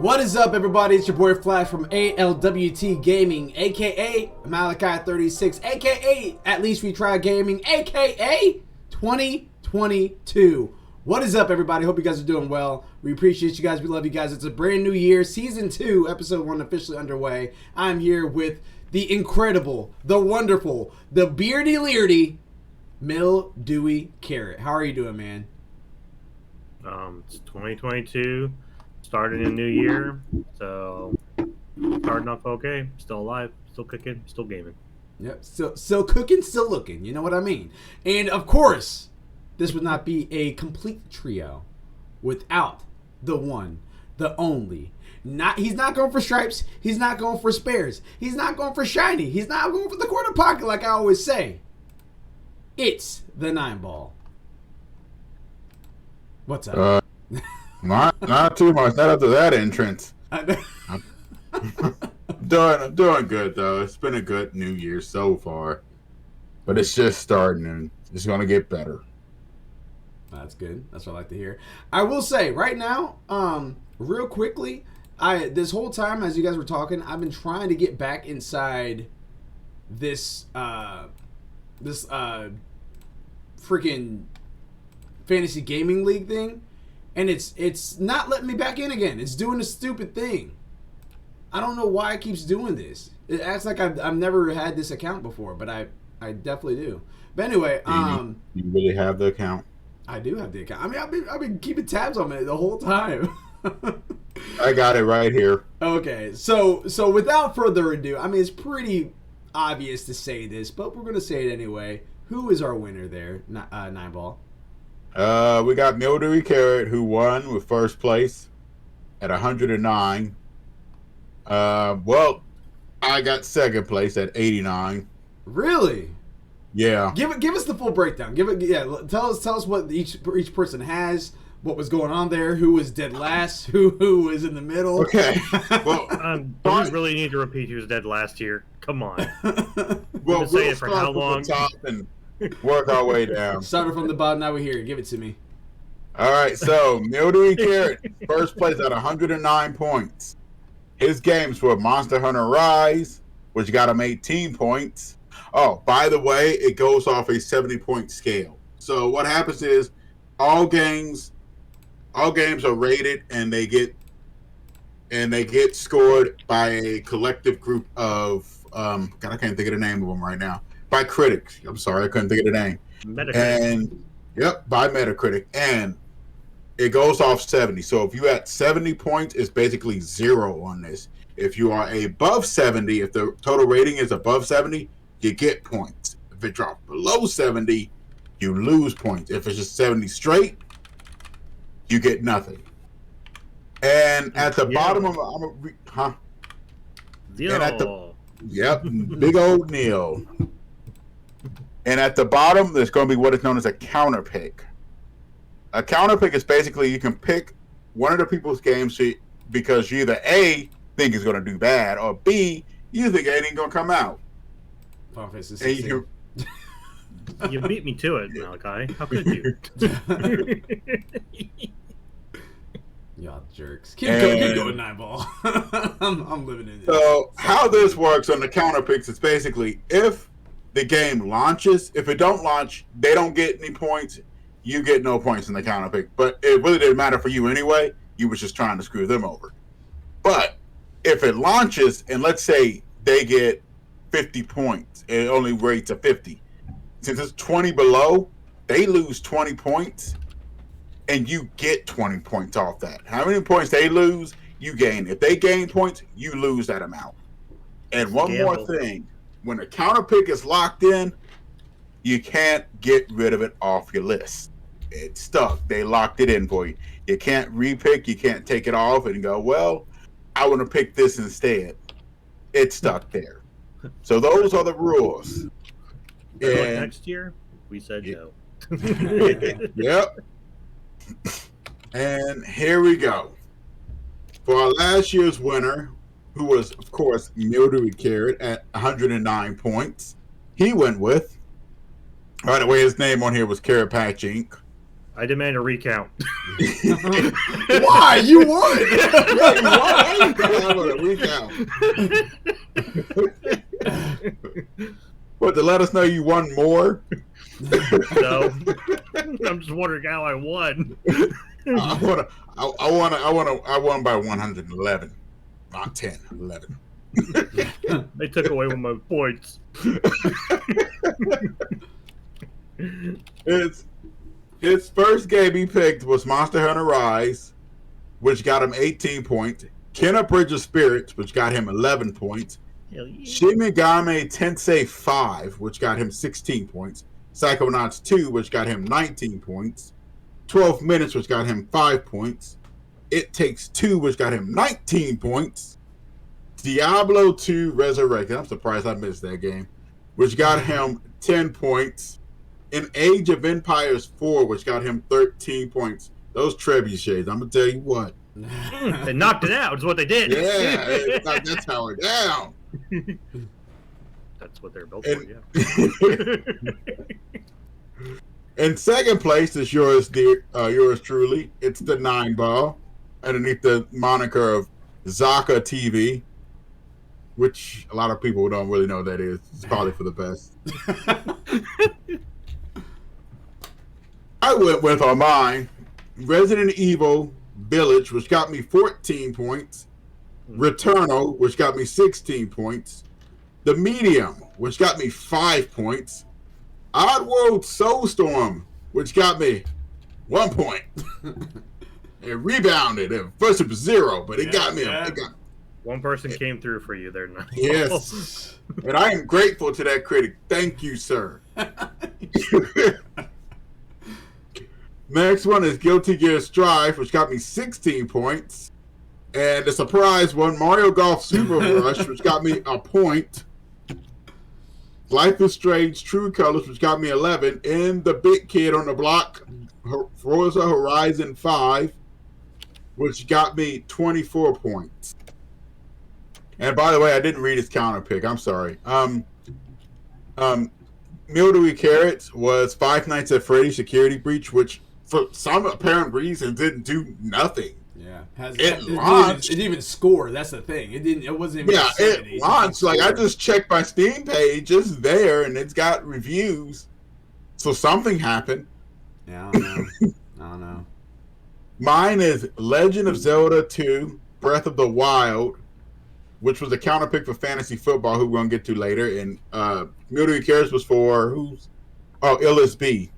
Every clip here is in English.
What is up, everybody? It's your boy Flash from ALWT Gaming, aka Malachi36, aka At Least We Try Gaming, aka 2022. What is up, everybody? Hope you guys are doing well. We appreciate you guys. We love you guys. It's a brand new year. Season 2, Episode 1 officially underway. I'm here with the incredible, the wonderful, the beardy leardy, Mildewy Carrot. How are you doing, man? It's 2022, starting a new year, so starting off okay. Still alive, still kicking, still gaming. Yep, still cooking, still looking. You know what I mean? And of course, this would not be a complete trio without the one, the only. He's not going for stripes. He's not going for spares. He's not going for shiny. He's not going for the corner pocket like I always say. It's the 9-ball. What's up? Not too much. Not after that entrance. I'm doing good though. It's been a good New Year so far, but it's just starting and it's gonna get better. That's good. That's what I like to hear. I will say right now, real quickly, this whole time as you guys were talking, I've been trying to get back inside this freaking fantasy gaming league thing, and it's not letting me back in again. It's doing a stupid thing. I don't know why it keeps doing this. It acts like I've never had this account before, but I definitely do. But anyway, you really have the account? I do have the account. I mean, I've been keeping tabs on it the whole time. I got it right here. Okay, so without further ado, I mean, it's pretty obvious to say this, but we're gonna say it anyway. Who is our winner there, 9-ball? We got Mildewy Carrot, who won with first place at 109. Well, I got second place at 89. Really? Yeah. Give us the full breakdown. Tell us what each person has, what was going on there, who was dead last, who was in the middle. Okay. Well, do we really need to repeat who was dead last year? Come on. Well, say it for how long? From the top and work our way down. Started from the bottom, now we're here. Give it to me. All right, so Mildewy Carrot, first place at 109 points. His games were Monster Hunter Rise, which got him 18 points. Oh, by the way, it goes off a 70-point scale. So what happens is all games are rated and they get scored by a collective group of God, I can't think of the name of them right now. By critics. I'm sorry, I couldn't think of the name. Metacritic. And yep, by Metacritic. And it goes off 70. So if you at 70 points, it's basically 0 on this. If you are above 70, if the total rating is above 70, you get points. If it drops below 70, you lose points. If it's just 70 straight, you get nothing. And at the bottom of yep, big old Neil. And at the bottom, there's going to be what is known as a counter pick. A counter pick is basically you can pick one of the people's games because you either A, think it's going to do bad, or B, you think it ain't going to come out. You beat me to it, Malachi. How could you? Y'all jerks. Keep going, 9-ball. I'm living in this. So how this works on the counter picks is basically if the game launches, if it don't launch, they don't get any points. You get no points in the counter pick. But it really didn't matter for you anyway. You was just trying to screw them over. But if it launches and let's say they get 50 points, it only rates a 50. Since it's 20 below, they lose 20 points. And you get 20 points off that. How many points they lose, you gain. If they gain points, you lose that amount. And one more thing. When a counter pick is locked in, you can't get rid of it off your list. It's stuck. They locked it in for you. You can't repick. You can't take it off and go, well, I want to pick this instead. It's stuck there. So those are the rules. And next year, we said no. Yep. And here we go. For our last year's winner, who was, of course, Mildewy Carrot at 109 points, he went with, by the way, his name on here was Carrot Patch Inc. I demand a recount. Why? You won. Why you gotta have a recount? What, to let us know you won more? No, I'm just wondering how I won. I won by 111, not 10, 11. They took away one of my points. His first game he picked was Monster Hunter Rise, which got him 18 points. Kenna Bridge of Spirits, which got him 11 points. Hell yeah. Shin Megami Tensei 5, which got him 16 points. Psychonauts 2, which got him 19 points. 12 Minutes, which got him 5 points. It Takes Two, which got him 19 points. Diablo 2 Resurrected, I'm surprised I missed that game, which got him 10 points. And Age of Empires 4, which got him 13 points. Those trebuchets, I'm going to tell you what. They knocked it out, is what they did. Yeah, that's how we're down. That's what they're built for, yeah. In second place is yours truly. It's the 9-ball underneath the moniker of Zaka TV, which a lot of people don't really know what that is. It's probably for the best. I went with on mine Resident Evil Village, which got me 14 points. Returnal, which got me 16 points. The Medium, which got me 5 points. Oddworld Soulstorm, which got me 1 point. It rebounded. At first it was 0, but it got me. One person came through for you there. Now. Yes. And I am grateful to that critic. Thank you, sir. Next one is Guilty Gear Strive, which got me 16 points. And the surprise one, Mario Golf Super Rush, which got me a point. Life is Strange True Colors, which got me 11. And the big kid on the block, Forza Horizon 5, which got me 24 points. And by the way, I didn't read his counter pick. I'm sorry. Mildewy Carrots was Five Nights at Freddy's Security Breach, which for some apparent reason didn't do nothing. Yeah, it launched. It didn't even score. That's the thing. It didn't. It wasn't even. Yeah, it launched. Like I just checked my Steam page, it's there, and it's got reviews. So something happened. Yeah, I don't know. Mine is Legend of Zelda 2: Breath of the Wild, which was a counter pick for fantasy football, who we're gonna get to later. And Mildewy Carrots was for LSB,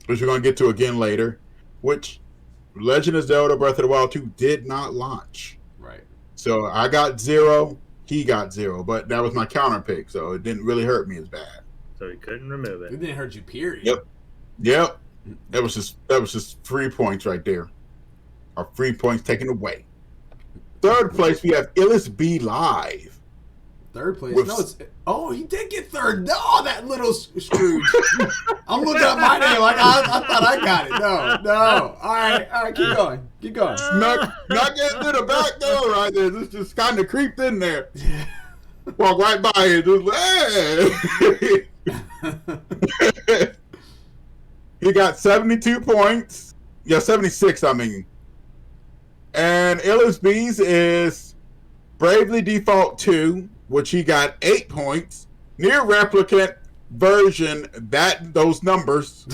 which we're gonna get to again later. Which Legend of Zelda: Breath of the Wild 2 did not launch. Right. So I got 0, he got 0, but that was my counter pick, so it didn't really hurt me as bad. So he couldn't remove it. It didn't hurt you, period. Yep. That was just 3 points right there. Or 3 points taken away. Third place we have LSB Live. Third place. He did get third. Oh, that little Scrooge. I'm looking at my name like I thought I got it. No. All right, keep going. Not getting to the back door right there. This just kind of creeped in there. Walk right by it. Just, hey. He got 72 points. Yeah, 76, I mean. And LSB's is Bravely Default 2, which he got 8 points. Near Replicant version, those numbers.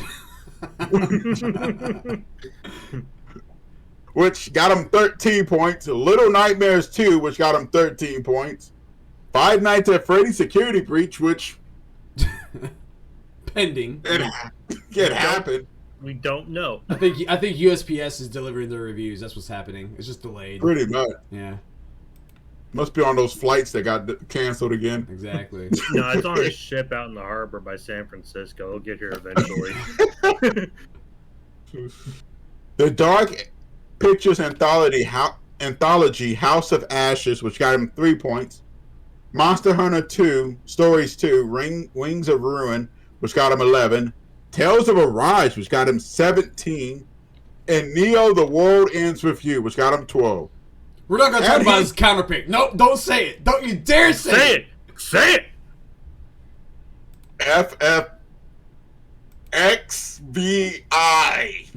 Which got him 13 points. Little Nightmares 2, which got him 13 points. Five Nights at Freddy's Security Breach, which pending. It happened. We don't know. I think USPS is delivering their reviews. That's what's happening. It's just delayed. Pretty much. Yeah. Must be on those flights that got canceled again. Exactly. No, it's on a ship out in the harbor by San Francisco. It'll get here eventually. The Dark Pictures Anthology House of Ashes, which got him 3 points. Monster Hunter 2, Stories 2, Wings of Ruin, which got him 11. Tales of Arise, which got him 17. And Neo, The World Ends With You, which got him 12. We're not going to talk about his counter pick. Nope, don't say it. Don't you dare say it. Say it. FFXBI.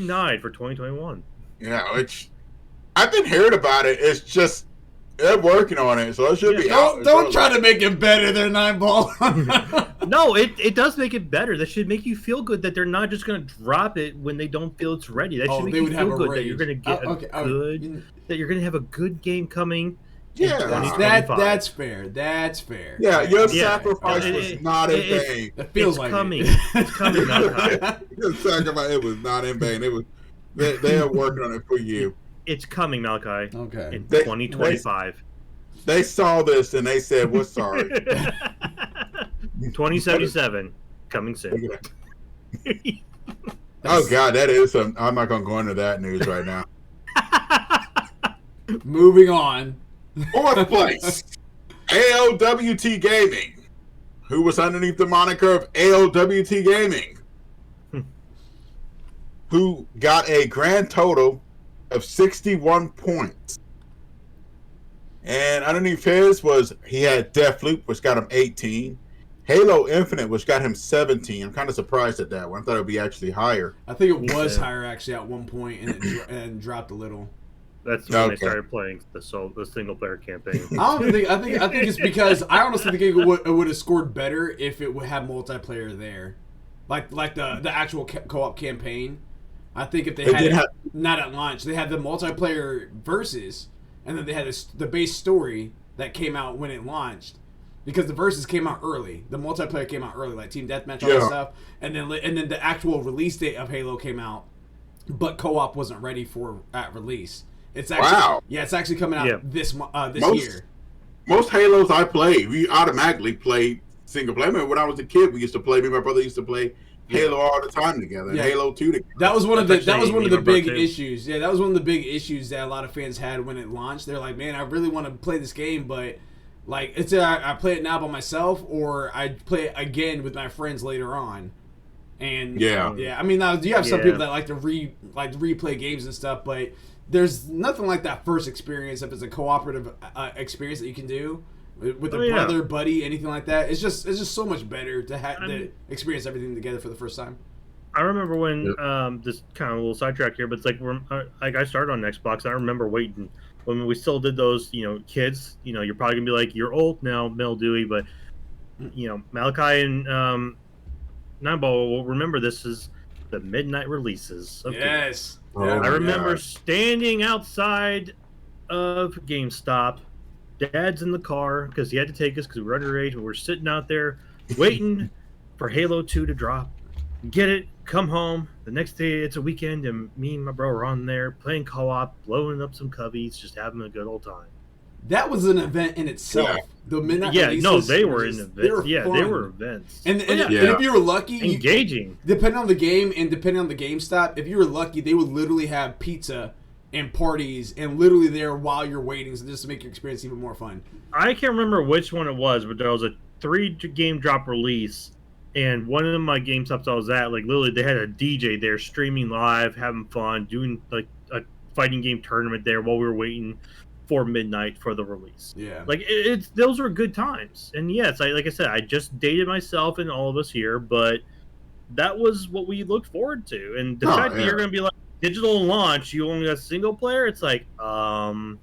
denied for 2021. Yeah, which I've been hearing about it. It's just they're working on it, so it should be out. Don't try to make it better than 9-ball. No, it does make it better. That should make you feel good that they're not just going to drop it when they don't feel it's ready. That should make you feel good that you're going to get that you're going to have a good game coming. Yeah, that's fair. That's fair. Yeah, your sacrifice was not in vain. It feels like coming. it. It's coming. Your sacrifice, it was not in vain. It was. They are working on it for you. It's coming, Malachi. Okay. In 2025. They saw this and they said, "We're sorry." 2077 coming soon. Oh God, that is some. I'm not gonna go into that news right now. Moving on. 4th place, ALWT Gaming, who was underneath the moniker of ALWT Gaming, who got a grand total of 61 points. And underneath his he had Deathloop, which got him 18. Halo Infinite, which got him 17. I'm kind of surprised at that one. I thought it would be actually higher. I think it was higher actually at one point, and dropped a little. That's when they started playing the single player campaign. I think it's because I honestly think it would have scored better if it would have multiplayer there, like the actual co-op campaign. I think if they had not at launch, they had the multiplayer versus, and then they had the base story that came out when it launched, because the versus came out early, the multiplayer came out early, like Team Deathmatch, all that stuff, and then the actual release date of Halo came out, but co-op wasn't ready at release. It's actually it's actually coming out this year. Most Halos I played, we automatically played single player. I remember when I was a kid, me and my brother used to play Halo all the time together. And Halo 2 together. That was one of the big issues. Yeah, that was one of the big issues that a lot of fans had when it launched. They're like, man, I really want to play this game, but like it's I play it now by myself, or I play it again with my friends later on. And I mean, now you have some people that like to replay games and stuff, but there's nothing like that first experience if it's a cooperative experience that you can do with a brother, buddy, anything like that. It's just so much better to experience everything together for the first time. I remember when this kind of a little sidetrack here, but it's like I started on Xbox. I remember waiting when we still did those. Kids. You're probably gonna be like, you're old now, Mel Dewey, but Malachi and 9-ball will remember this is the midnight releases of games. I remember standing outside of GameStop. Dad's in the car because he had to take us because we were underage. We were sitting out there waiting for Halo 2 to drop. Get it, come home. The next day, it's a weekend, and me and my bro were on there playing co-op, blowing up some cubbies, just having a good old time. That was an event in itself. Yeah. The midnight releases, they were in events. They were events. And if you were lucky, engaging. Depending on the game and depending on the GameStop, if you were lucky, they would literally have pizza and parties and literally there while you're waiting, so just to make your experience even more fun. I can't remember which one it was, but there was a 3-game drop release, and one of my GameStops I was at, like literally they had a DJ there streaming live, having fun, doing like a fighting game tournament there while we were waiting for midnight for the release. Yeah, like it's those were good times. And yes, like I said, I just dated myself and all of us here, but that was what we looked forward to. And the fact that you're going to be like digital launch, you only got single player. It's like, I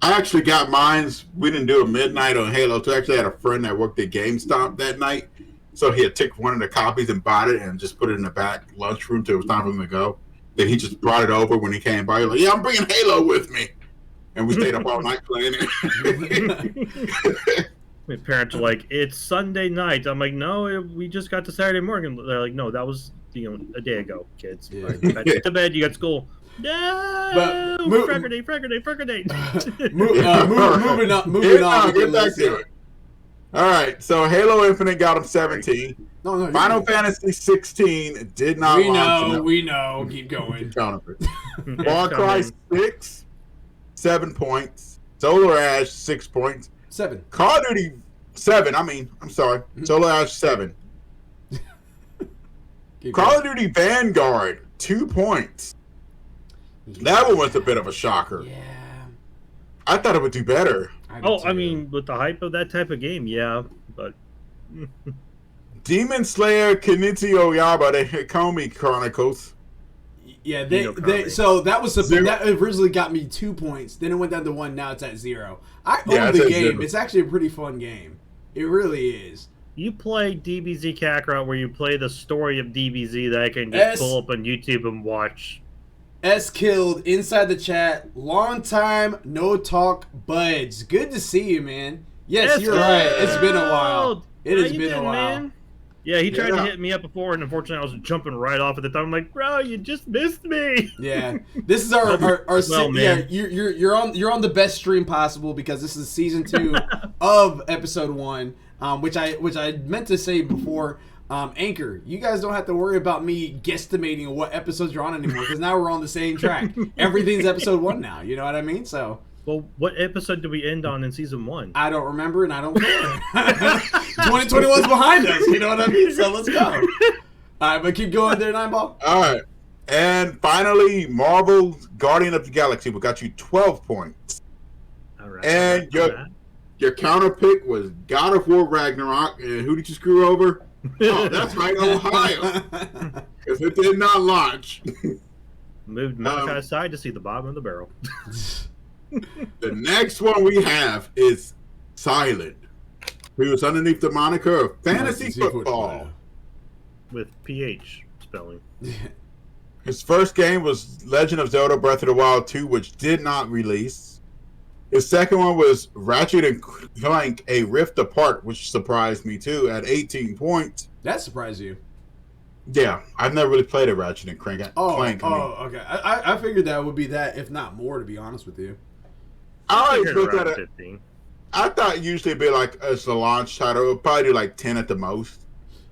actually got mines. We didn't do a midnight on Halo 2. I actually had a friend that worked at GameStop that night, so he had taken one of the copies and bought it and just put it in the back lunchroom till it was time for him to go. Then he just brought it over when he came by. He was like, "Yeah, I'm bringing Halo with me," and we stayed up all night playing it. My parents are like, "It's Sunday night." I'm like, "No, we just got to Saturday morning." They're like, "No, that was a day ago, kids. Yeah. Back to bed. You got school." No, Friday. Moving on. Get back to it. All right, so Halo Infinite got him 17. No, Final Fantasy 16 did not launch. We know. Keep going. Far Cry 6, 7 points. Solar Ash, 6 points. 7. Call of Duty 7. I'm sorry. Solar Ash 7. Call of Duty Vanguard, 2 points. That one was a bit of a shocker. Yeah. I thought it would do better. I mean, with the hype of that type of game, yeah, but Demon Slayer Kimetsu Yaiba, the Hikomi Chronicles. Yeah, so that was that originally got me 2 points. Then it went down to 1. Now it's at 0. I own the game. 0. It's actually a pretty fun game. It really is. You play DBZ Kakarot, where you play the story of DBZ that I can just pull up on YouTube and watch. S killed inside the chat. Long time no talk, buds. Good to see you, man. Yes, you're right. It's been a while. It has been a while. Man? Yeah, he tried to hit me up before, and unfortunately, I was jumping right off at the time. I'm like, bro, you just missed me. Yeah, this is our man. Yeah, you're on the best stream possible because this is season 2 of episode 1, which I meant to say before. Anchor, you guys don't have to worry about me guesstimating what episodes you're on anymore because now we're on the same track. Everything's episode 1 now. You know what I mean? So. Well, what episode did we end on in season 1? I don't remember, and I don't care. 2021's behind us, you know what I mean? So let's go. All right, but keep going there, Nineball. All right. And finally, Marvel Guardian of the Galaxy. We got you 12 points. All right. And your counter pick was God of War Ragnarok. And who did you screw over? Oh, that's right, Ohio. Because it did not launch. Moved Malachi aside to see the bottom of the barrel. The next one we have is Silent, who was underneath the moniker of Fantasy Football. With PH spelling. His first game was Legend of Zelda Breath of the Wild 2, which did not release. His second one was Ratchet and Clank, A Rift Apart, which surprised me too, at 18 points. That surprised you? Yeah, I've never really played a Ratchet and Clank. Okay. I figured that would be that, if not more, to be honest with you. I always looked at it. 15. I thought usually it'd be like as a launch title, it would probably do like 10 at the most.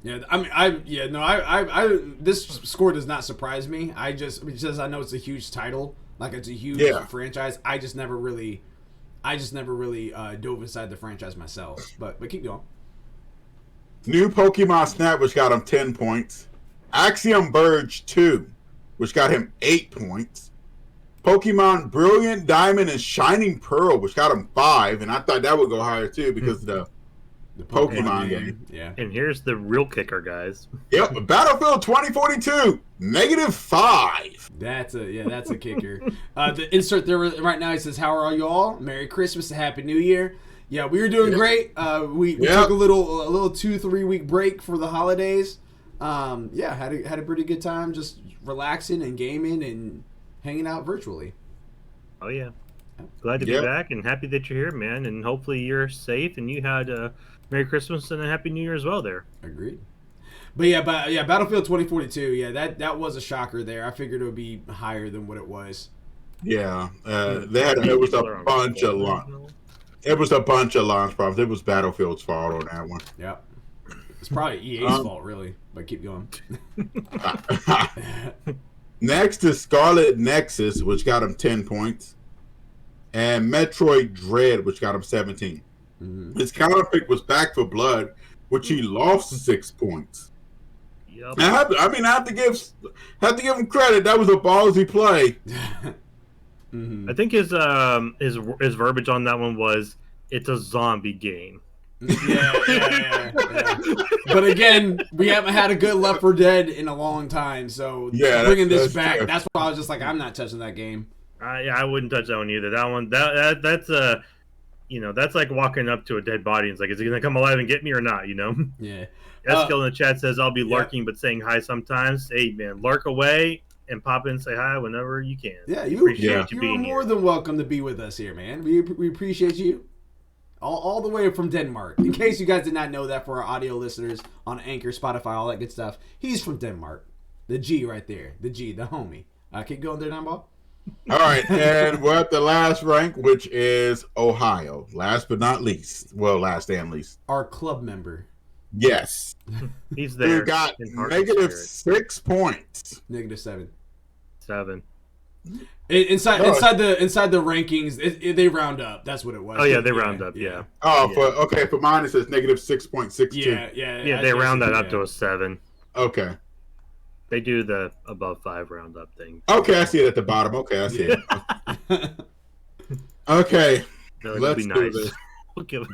Yeah, I mean, this score does not surprise me. Because I know it's a huge title, like it's a huge franchise. I just never really dove inside the franchise myself. But keep going. New Pokemon Snap, which got him 10 points. Axiom Verge 2, which got him 8 points. Pokemon Brilliant Diamond and Shining Pearl, which got him 5, and I thought that would go higher too because of the Pokemon game. Yeah. And here's the real kicker, guys. Yep, Battlefield 2042, -5. That's a kicker. The insert there right now, he says, "How are you all? Merry Christmas and Happy New Year." Yeah, we were doing great. We took a little 2-3 week break for the holidays. Had a pretty good time, just relaxing and gaming and hanging out virtually. Oh yeah, glad to be back and happy that you're here, man. And hopefully you're safe and you had a Merry Christmas and a Happy New Year as well there. Agreed. But Battlefield 2042. Yeah, that was a shocker there. I figured it would be higher than what it was. Yeah, it was a bunch of launch. It was a bunch of launch problems. It was Battlefield's fault on that one. Yep. It's probably EA's fault, really. But keep going. Next is Scarlet Nexus, which got him 10 points. And Metroid Dread, which got him 17. Mm-hmm. His counter pick was Back for Blood, which he lost 6 points. Yep. I have to give him credit. That was a ballsy play. Mm-hmm. I think his verbiage on that one was, "It's a zombie game." Yeah. But again, we haven't had a good Left 4 Dead in a long time, so bringing this back, that's why I was just like, I'm not touching that game. I wouldn't touch that one either. That one, that's like walking up to a dead body and it's like, is it gonna come alive and get me or not? You know? Yeah. Eskill in the chat says, "I'll be lurking, but saying hi sometimes." Hey man, lurk away and pop in and say hi whenever you can. Yeah, you're more than welcome to be with us here, man. We appreciate you. All the way from Denmark. In case you guys did not know that, for our audio listeners on Anchor, Spotify, all that good stuff, he's from Denmark. The G right there. The G, the homie. Keep going there, Nineball. All right, and we're at the last rank, which is Ohio. Last but not least. Well, last and least. Our club member. Yes. He's there. We got -6 points. -7. 7. Inside the rankings, they round up. That's what it was. Oh yeah, they round up. Yeah. Oh, for mine it says -6.62. Yeah. They round that up to a 7. Okay. They do the above 5 round up thing. Okay, I see it at the bottom. Okay, I see it. Okay, let's do this. We'll give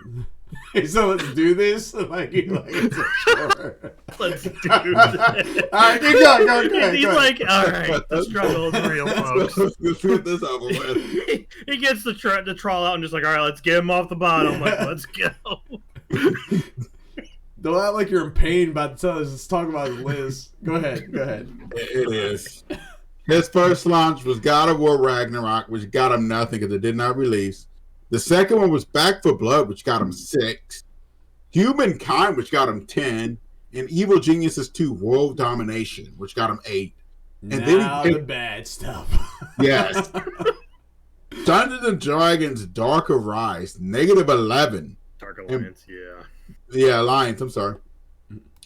Hey, so let's do this. Like it's a chore. Let's do this. All right, keep going. Go ahead. He's like, all right, the struggle is real, folks. Let's get this over with. He gets the trawl out and just like, all right, let's get him off the bottom. Like, let's go. Don't act like you're in pain about to tell us. Let's talk about Liz. Go ahead. It is. His first launch was God of War Ragnarok, which got him nothing because it did not release. The second one was Back for Blood, which got him 6. Humankind, which got him 10. And Evil Geniuses 2 World Domination, which got him 8. And now then the bad stuff. Yes. Dungeons and Dragons Dark Arise, -11. Dark Alliance, yeah. Yeah, Alliance, I'm sorry.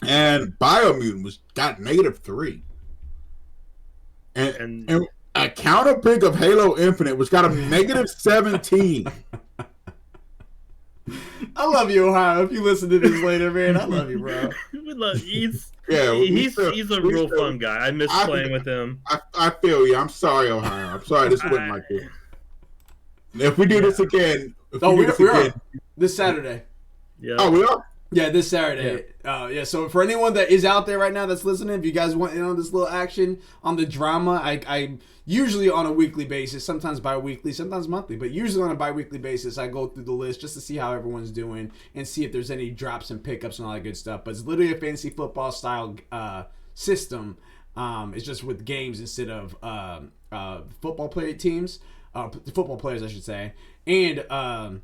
And Biomutant got -3. And a counter pick of Halo Infinite, which got him -17. I love you, Ohio. If you listen to this later, man, I love you, bro. We love, he's he's a real fun guy. I miss playing with him. I feel you. I'm sorry, Ohio. I'm sorry. This wasn't like this. If we do this again, we are this Saturday. Yeah. Oh, we are. Yeah, this Saturday. Yeah. So for anyone that is out there right now that's listening, if you guys want in on this little action on the drama, I usually on a weekly basis, sometimes bi-weekly, sometimes monthly, but usually on a bi-weekly basis, I go through the list just to see how everyone's doing and see if there's any drops and pickups and all that good stuff. But it's literally a fantasy football style system. It's just with games instead of football player teams, football players, I should say, and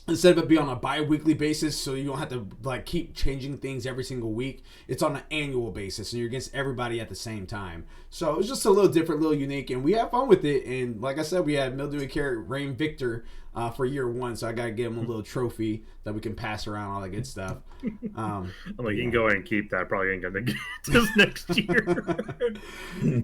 instead of it being on a bi-weekly basis, so you don't have to like keep changing things every single week, it's on an annual basis, and you're against everybody at the same time. So it's just a little different, little unique, and we have fun with it. And like I said, we had Mildewy Carrot reign victor for year 1, so I gotta give him a little trophy that we can pass around, all that good stuff. I'm like, you can go ahead and keep that. Probably ain't gonna get this next year.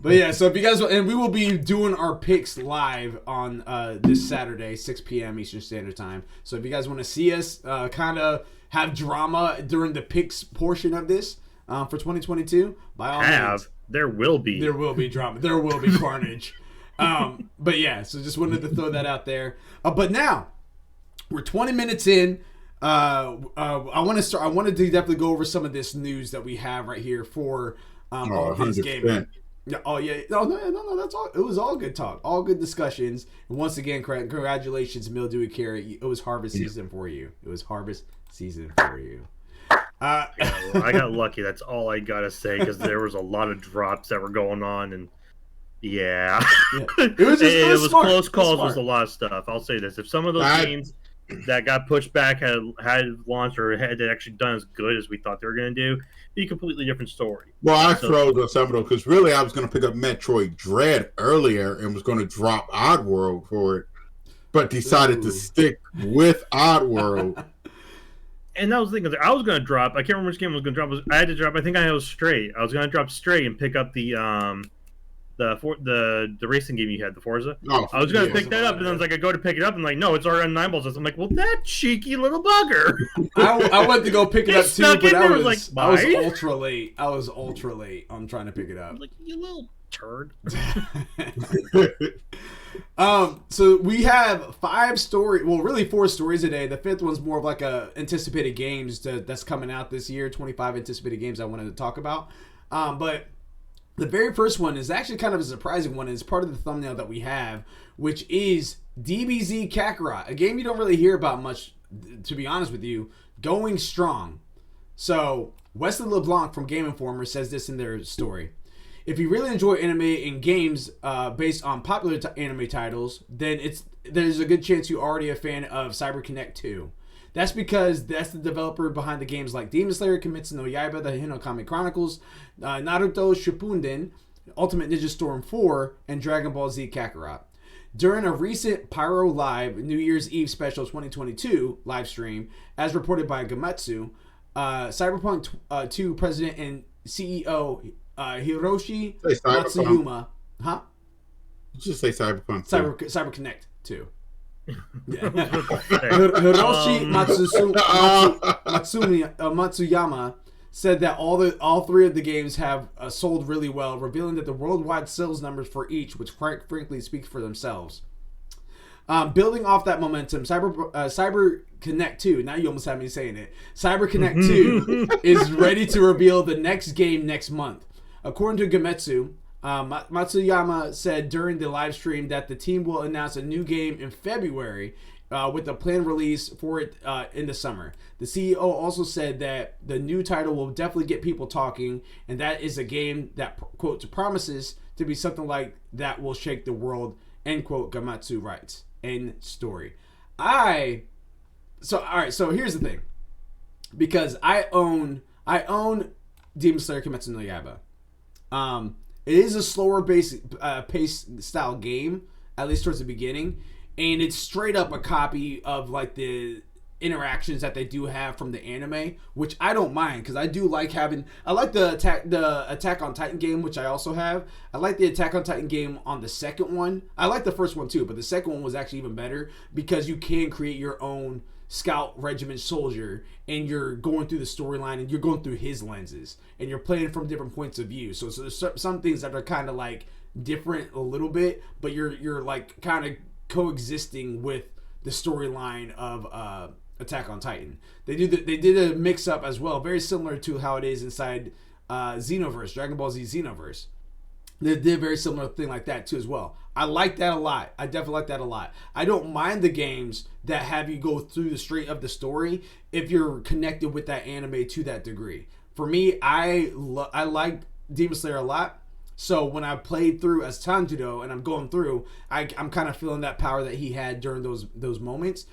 But yeah, so if you guys, and we will be doing our picks live on this Saturday, 6 p.m. Eastern Standard Time. So if you guys want to see us kind of have drama during the picks portion of this for 2022, by all means, there will be drama, there will be carnage. But yeah, so just wanted to throw that out there. But now we're 20 minutes in. I wanted to definitely go over some of this news that we have right here for ALWT Things Gaming. Yeah, oh yeah, no, that's all. It was all good talk, all good discussions. And once again, congratulations, Mildewy Carrot. It was harvest season for you. It was harvest season for you. I got lucky. That's all I gotta say, because there was a lot of drops that were going on, and yeah. It was close calls. Was a lot of stuff. I'll say this: if some of those games that got pushed back had launched or had actually done as good as we thought they were going to do, be a completely different story. Well, I froze on some of those because really I was going to pick up Metroid Dread earlier and was going to drop Oddworld for it, but decided to stick with Oddworld. And that was the thing. I was going to drop. I can't remember which game I was going to drop. I had to drop. I think I was Stray. I was going to drop Stray and pick up the racing game you had, the Forza. Oh, I was going to pick that up, and then I was like, I go to pick it up, and like, no, it's already on 9 balls. I'm like, well, that cheeky little bugger. I went to go pick it up too, but I was ultra late. I was ultra late on trying to pick it up. I was like, you little turd. So we have 5 stories. Well, really 4 stories a day. The 5th one's more of like a anticipated games that's coming out this year. 25 anticipated games I wanted to talk about. But the very first one is actually kind of a surprising one. It's part of the thumbnail that we have, which is DBZ Kakarot, a game you don't really hear about much, to be honest with you, going strong. So Wesley LeBlanc from Game Informer says this in their story. If you really enjoy anime and games based on popular anime titles, then there's a good chance you're already a fan of CyberConnect 2. That's because that's the developer behind the games like Demon Slayer, Kimetsu no Yaiba, the Hinokami Chronicles, Naruto Shippuden, Ultimate Ninja Storm 4, and Dragon Ball Z Kakarot. During a recent Pyro Live New Year's Eve Special 2022 live stream, as reported by Gamatsu, Cyberpunk 2 President and CEO Hiroshi Matsuyama, Just say Cyberpunk. CyberConnect 2. Yeah. Hiroshi Matsuyama said that all 3 of the games have sold really well, revealing that the worldwide sales numbers for each, which frankly speak for themselves. Building off that momentum, CyberConnect Connect 2. Now you almost have me saying it. Cyber Connect 2 is ready to reveal the next game next month. According to Gametsu, Matsuyama said during the live stream that the team will announce a new game in February with a planned release for it in the summer. The CEO also said that the new title will definitely get people talking, and that is a game that, quote, promises to be something like that will shake the world, end quote, Gametsu writes. End story. So here's the thing. Because I own Demon Slayer Kimetsu no Yaiba. It is a slower pace style game, at least towards the beginning, and it's straight up a copy of like the interactions that they do have from the anime, which I don't mind because I do like having. I like the Attack on Titan game, which I also have. I like the Attack on Titan game on the second one. I like the first one too, but the second one was actually even better because you can create your own scout regiment soldier and you're going through the storyline and you're going through his lenses and you're playing from different points of view. So there's some things that are kind of like different a little bit, but you're like kind of coexisting with the storyline of Attack on Titan. They did a mix up as well, very similar to how it is inside Xenoverse, Dragon Ball Z Xenoverse. They did a very similar thing like that too as well. I like that a lot. I definitely like that a lot. I don't mind the games that have you go through the straight of the story if you're connected with that anime to that degree. For me, I like Demon Slayer a lot. So when I played through as Tanjiro and I'm going through, I'm kind of feeling that power that he had during those moments.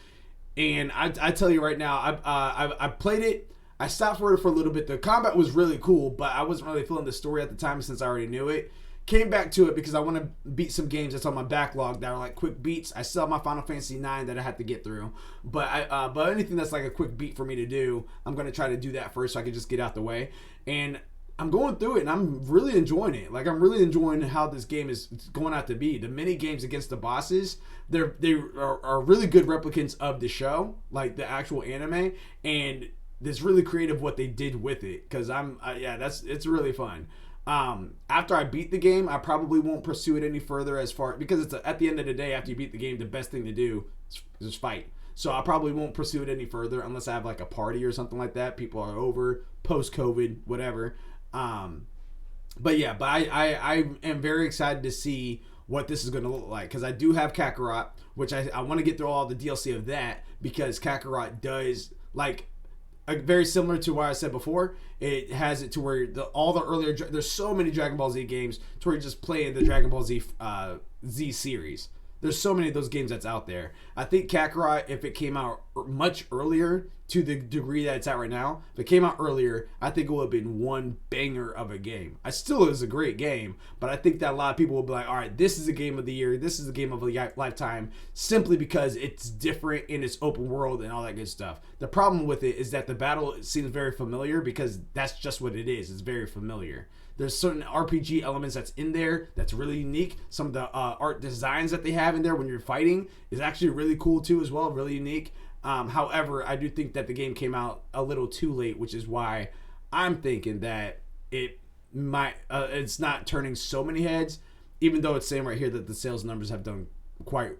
And I tell you right now, I played it. I stopped for it for a little bit. The combat was really cool, but I wasn't really feeling the story at the time since I already knew it. Came back to it because I want to beat some games that's on my backlog that are like quick beats. I still have my Final Fantasy 9 that I have to get through, but anything that's like a quick beat for me to do, I'm going to try to do that first so I can just get out the way. And I'm going through it and I'm really enjoying it. Like I'm really enjoying how this game is going out to be. The mini games against the bosses, they are really good replicants of the show, like the actual anime, and it's really creative what they did with it. Because it's really fun. After I beat the game, I probably won't pursue it any further because it's at the end of the day, after you beat the game, the best thing to do is fight. So I probably won't pursue it any further unless I have like a party or something like that. People are over, post-COVID, whatever. But I am very excited to see what this is going to look like because I do have Kakarot, which I want to get through all the DLC of that because Kakarot does like very similar to what I said before. It has it to where all the earlier there's so many Dragon Ball Z games to where you're just playing the Dragon Ball Z Z series. There's so many of those games that's out there. I think Kakarot, if it came out much earlier to the degree that it's at right now, if it came out earlier, I think it would have been one banger of a game. It still is a great game, but I think that a lot of people will be like, all right, this is a game of the year, this is a game of a lifetime, simply because it's different in its open world and all that good stuff. The problem with it is that the battle seems very familiar because that's just what it is. It's very familiar. There's certain RPG elements that's in there that's really unique. Some of the art designs that they have in there when you're fighting is actually really cool too as well, really unique. However, I do think that the game came out a little too late, which is why I'm thinking that it might it's not turning so many heads, even though it's saying right here that the sales numbers have done quite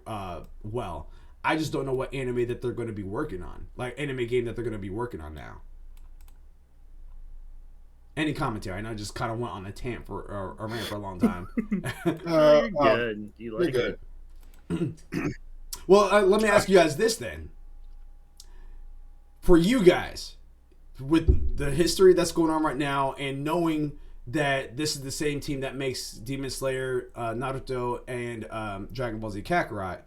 well. I just don't know what anime that they're going to be working on, like anime game that they're going to be working on now. Any commentary? I know I just kind of went on a rant for a long time. You're good. You like good. it. Well, let me ask you guys this then. For you guys, with the history that's going on right now and knowing that this is the same team that makes Demon Slayer, Naruto, and Dragon Ball Z Kakarot,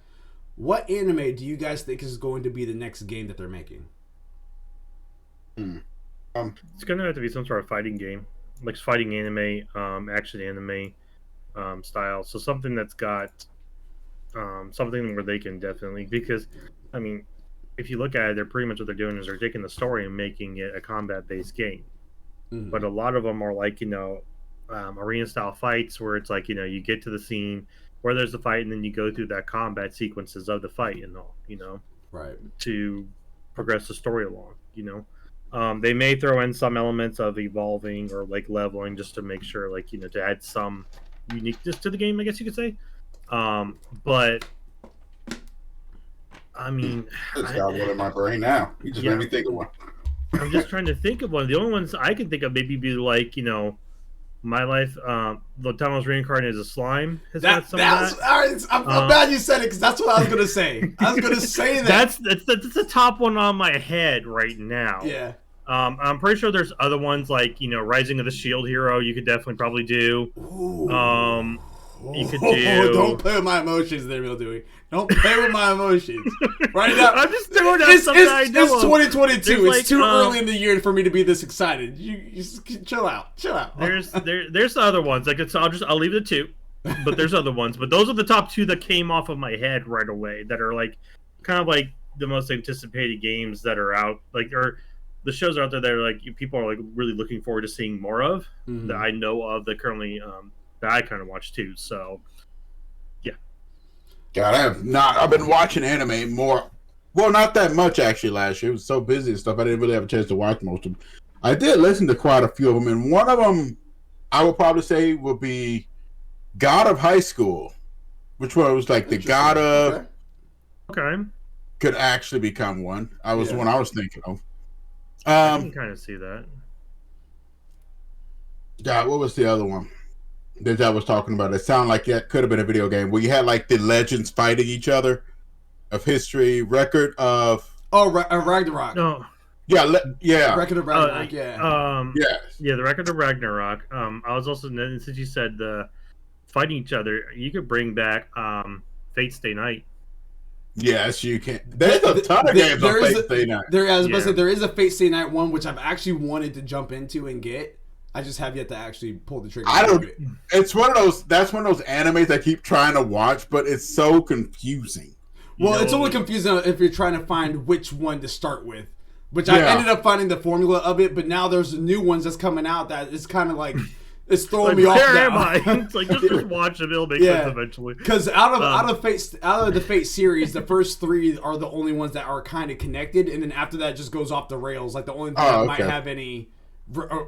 what anime do you guys think is going to be the next game that they're making? It's gonna have to be some sort of fighting game, like fighting anime, action anime style. So something that's got something where they can definitely, because I mean, if you look at it, they're pretty much what they're doing is they're taking the story and making it a combat-based game. Mm-hmm. But a lot of them are like arena-style fights where it's like you get to the scene where there's a fight and then you go through that combat sequences of the fight and all, right, to progress the story along, They may throw in some elements of evolving or like leveling just to make sure, like, to add some uniqueness to the game, I guess you could say. But I mean, I just got one in my brain now. You just made me think of one. I'm just trying to think of one. The only ones I can think of maybe be like, my life. The time I was reincarnated as a slime has got some of that. All right, I'm glad you said it because that's what I was gonna say. I was gonna say that. That's the top one on my head right now. Yeah. I'm pretty sure there's other ones like Rising of the Shield Hero. You could definitely probably do. Ooh. You could do. Don't play with my emotions, there, Bill Dewey. Don't play with my emotions. Right now, I'm just doing that. It's 2022. There's It's too early in the year for me to be this excited. You just chill out. There's the other ones. Like I'll leave the two, but there's other ones. But those are the top two that came off of my head right away. That are like kind of like the most anticipated games that are out. Like or the shows out there that are like people are like really looking forward to seeing more of. That I know of that currently that I kind of watch too. So. God, I've been watching anime more. Well, not that much actually last year. It was so busy and stuff. I didn't really have a chance to watch most of them. I did listen to quite a few of them. And one of them, I would probably say, would be God of High School. Which was like the God of... Okay. Could actually become one. The one I was thinking of. I can kind of see that. God, what was the other one that I was talking about? It sounded like that could have been a video game where you had like the legends fighting each other of history, record of Ragnarok. No. Yeah. Record of Ragnarok. The Record of Ragnarok. I was also, since you said the fighting each other, you could bring back Fate Stay Night. Yes, you can. There's a ton of games on Fate Stay Night. I was about to say there is a Fate Stay Night one which I've actually wanted to jump into and get. I just have yet to actually pull the trigger. It's one of those. That's one of those animes I keep trying to watch, but it's so confusing. Well, it's only confusing if you're trying to find which one to start with. Which I ended up finding the formula of it, but now there's new ones that's coming out that it's kind of like it's throwing me off. Where am I? It's like just watch it; it'll make sense eventually. Because out of the Fate series, the first three are the only ones that are kind of connected, and then after that, it just goes off the rails. Like the only thing that might have any.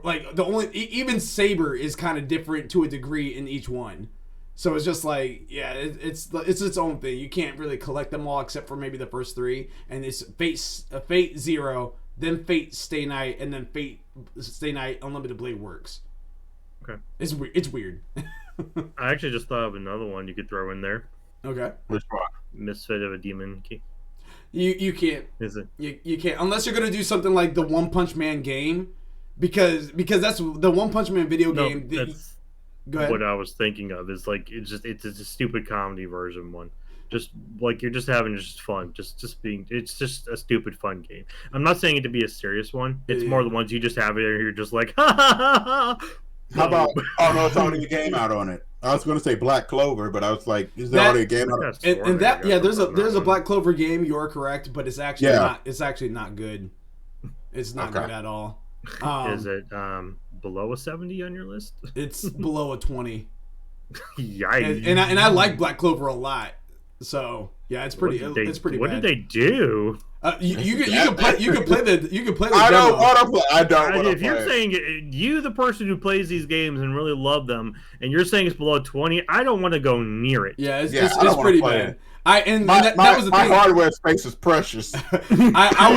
Like the only even Saber is kind of different to a degree in each one, so it's just like it's its own thing. You can't really collect them all except for maybe the first three, and it's Fate Zero, then Fate Stay Night, and then Fate Stay Night Unlimited Blade Works. Okay, it's weird. I actually just thought of another one you could throw in there. Okay, which one? Misfit of a Demon Key. You can't. Is it? You can't unless you're gonna do something like the One Punch Man game. Because that's the One Punch Man video game. That's what I was thinking of. Is like it's a stupid comedy version one. Just like you're just having just fun. It's just a stupid fun game. I'm not saying it to be a serious one. It's more the ones you just have it and you're just like ha ha ha ha. How about it's already a game out on it. I was gonna say Black Clover, but I was like, is there already a game out? And there's a Black Clover game. You are correct, but it's actually not. It's actually not good. It's not good at all. Is it below a 70 on your list? It's below a 20. Yikes! And I like Black Clover a lot. So yeah, it's pretty. It's pretty. What bad. did they do? You can play the. I don't want to play. I don't want to play. If you're saying you, the person who plays these games and really love them, and you're saying it's below 20, I don't want to go near it. Yeah, it's pretty bad. That was the thing. My hardware space is precious. I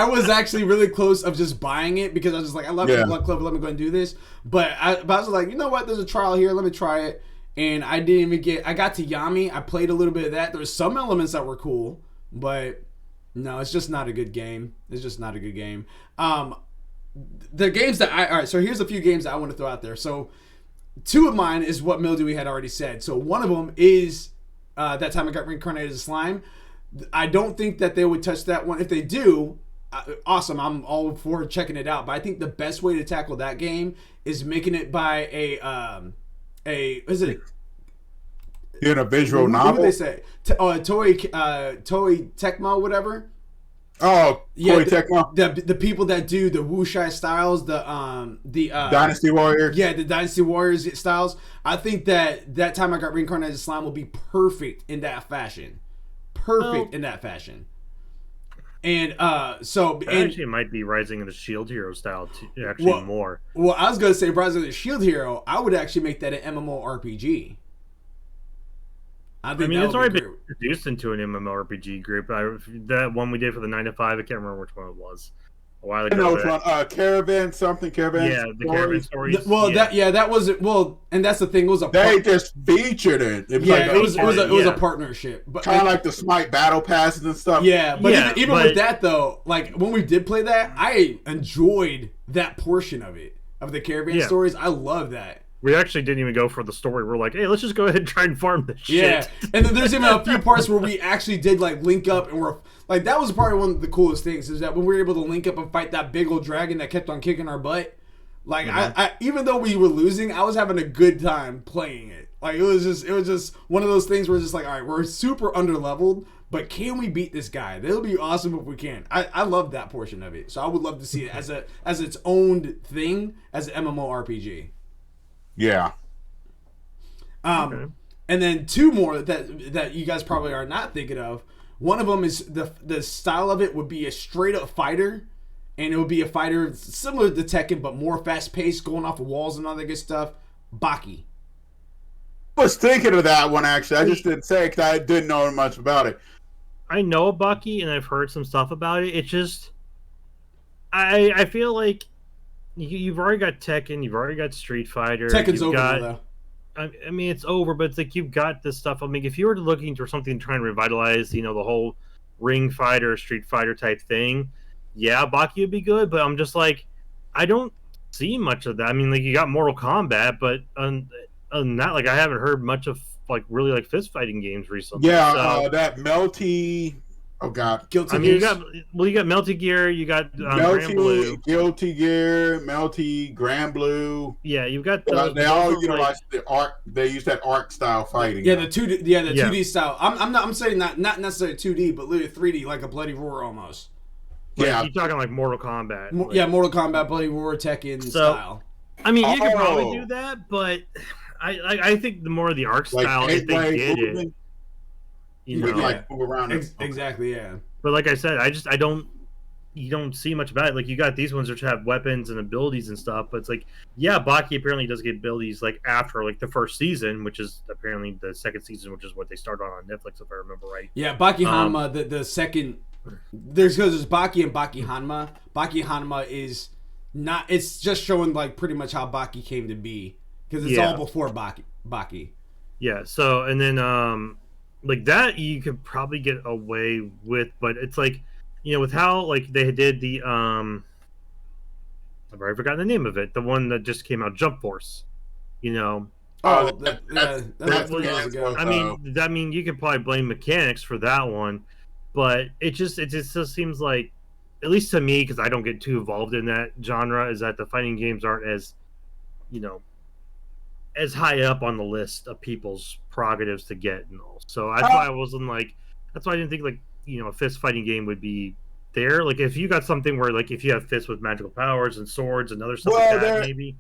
was actually really close of just buying it because I was just like, I love Black Clover. Let me go and do this. But I was like, you know what? There's a trial here. Let me try it. And I didn't even get. I got to Yami. I played a little bit of that. There's some elements that were cool, but no, it's just not a good game. It's just not a good game. The games that all right. So here's a few games that I want to throw out there. So. Two of mine is what Mildewy had already said. So one of them is That Time I Got Reincarnated as a Slime. I don't think that they would touch that one. If they do, awesome. I'm all for checking it out. But I think the best way to tackle that game is making it by a visual novel. What do they say? Toei Tecmo, whatever. Oh, yeah, the people that do the wuxia styles, the Dynasty Warriors. Yeah, the Dynasty Warriors styles. I think that Time I Got Reincarnated as Slime will be perfect in that fashion. And actually, it might be Rising of the Shield Hero style more. Well, I was gonna say Rising of the Shield Hero. I would actually make that an MMORPG. I think mean, that it's would already be been great. introduced into an MMORPG group. That one we did for the 9 to 5, I can't remember which one it was. A while I know ago. which one. Caravan something. Caravan. Yeah, the Caravan Stories. Stories. Well, yeah. that wasn't and that's the thing. It was a They just featured it. It was yeah, like it was a yeah. partnership, but kind of like the Smite battle passes and stuff. yeah, but Yeah, even but- with that though, like when we did play that, I enjoyed that portion of it of the Caravan Yeah. Stories. I love that. We actually didn't even go for the story. We're like, hey, let's just go ahead and try and farm this Yeah, shit. and then there's even a few parts where we actually did like link up, and we're like, that was probably one of the coolest things is that when we were able to link up and fight that big old dragon that kept on kicking our butt. Like I even though we were losing, I was having a good time playing it. Like it was just one of those things where it's just like, all right, we're super underleveled, but can we beat this guy? That'll be awesome if we can. I love that portion of it, so I would love to see it as its own thing as an MMORPG. Yeah. Okay. And then two more that you guys probably are not thinking of. One of them is the style of it would be a straight up fighter, and it would be a fighter similar to Tekken but more fast paced, going off of walls and all that good stuff. Baki. I was thinking of that one actually. I just didn't say it because I didn't know much about it. I know Bucky, and I've heard some stuff about it. It's just, I feel like you've already got Tekken, you've already got Street Fighter. Tekken's you've over got, though. I mean, it's over, but it's like you've got this stuff. I mean, if you were looking for something to try and revitalize, the whole Ring Fighter, Street Fighter type thing, yeah, Baki would be good. But I'm just like, I don't see much of that. I mean, like you got Mortal Kombat, but other than that, like I haven't heard much of like really like fist fighting games recently. Yeah, so, that Melty. Oh God. Guilty I mean, you Gears. got Melty Gear, you got Grand Blue. Guilty Gear, Melty, Grand Blue. Yeah, you've got those. They all utilize the arc. They use that arc style fighting. Yeah, the 2D. Yeah, the 2D style. I'm saying not necessarily 2D, but literally 3D, like a Bloody Roar almost. Like, Yeah. you're talking like Mortal Kombat. Like, Yeah, Mortal Kombat, Bloody Roar, Tekken style. I mean, you could probably Oh. do that, but I think the more the arc like style, if they eight-way did it, movement. you You know. can like move around. Exactly, yeah. But like I said, you don't see much about it. Like you got these ones which have weapons and abilities and stuff, but it's like, yeah, Baki apparently does get abilities like after like the first season, which is apparently the second season, which is what they started on Netflix, if I remember right. Yeah, Baki Hanma, the second. There's Baki and Baki Hanma. Baki Hanma is not. It's just showing like pretty much how Baki came to be because it's all before Baki. Yeah. So and then like that you could probably get away with, but it's like, with how like they did the I've already forgotten the name of it, the one that just came out, Jump Force. Oh, that's I mean, you could probably blame mechanics for that one, but it just seems like, at least to me, because I don't get too involved in that genre, is that the fighting games aren't as, as high up on the list of people's prerogatives to get and all. So that's why I wasn't like, that's why I didn't think like, a fist fighting game would be there. Like if you got something where like if you have fists with magical powers and swords and other stuff like that, maybe.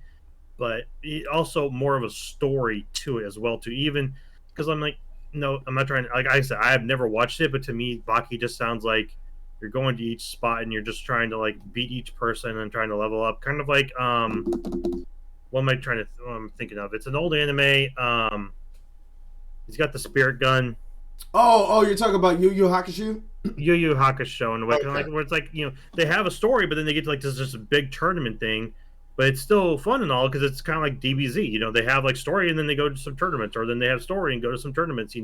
But also more of a story to it as well, too. Even because I'm like, no, I'm not trying to, like I said, I have never watched it, but to me, Baki just sounds like you're going to each spot and you're just trying to like beat each person and trying to level up. Kind of like, what am I trying to, what I'm thinking of? It's an old anime. He's got the spirit gun. Oh, you're talking about Yu Yu Hakusho? Yu Yu Hakusho, and Okay. like where it's like, they have a story, but then they get to like this just a big tournament thing. But it's still fun and all because it's kind of like DBZ. They have like story and then they go to some tournaments, or then they have story and go to some tournaments.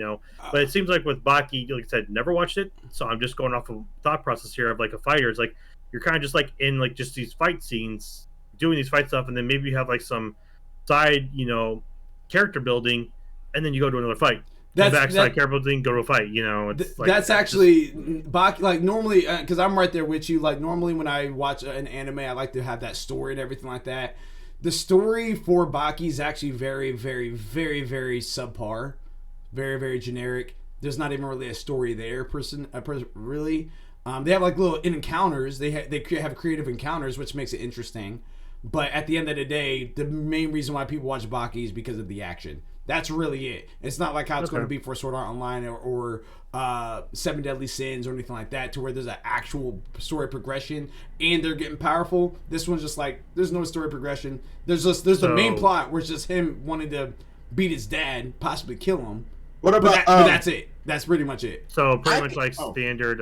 But it seems like with Baki, like I said, never watched it, so I'm just going off of thought process here of like a fighter. It's like you're kind of just like in like just these fight scenes, doing these fight stuff, and then maybe you have like some side, character building, and then you go to another fight. Backside character building, go to a fight. It's like, that's actually Baki. Like normally, because I'm right there with you. Like normally, when I watch an anime, I like to have that story and everything like that. The story for Baki is actually very, very, very, very subpar, very, very generic. There's not even really a story there, really. They have like little encounters. They have creative encounters, which makes it interesting. But at the end of the day, the main reason why people watch Baki is because of the action. That's really it. It's not like how it's going to be for Sword Art Online or Seven Deadly Sins or anything like that, to where there's an actual story progression and they're getting powerful. This one's just like, there's no story progression. There's the main plot where it's just him wanting to beat his dad, possibly kill him, What about? But that's it. That's pretty much it. So pretty I much think- like standard.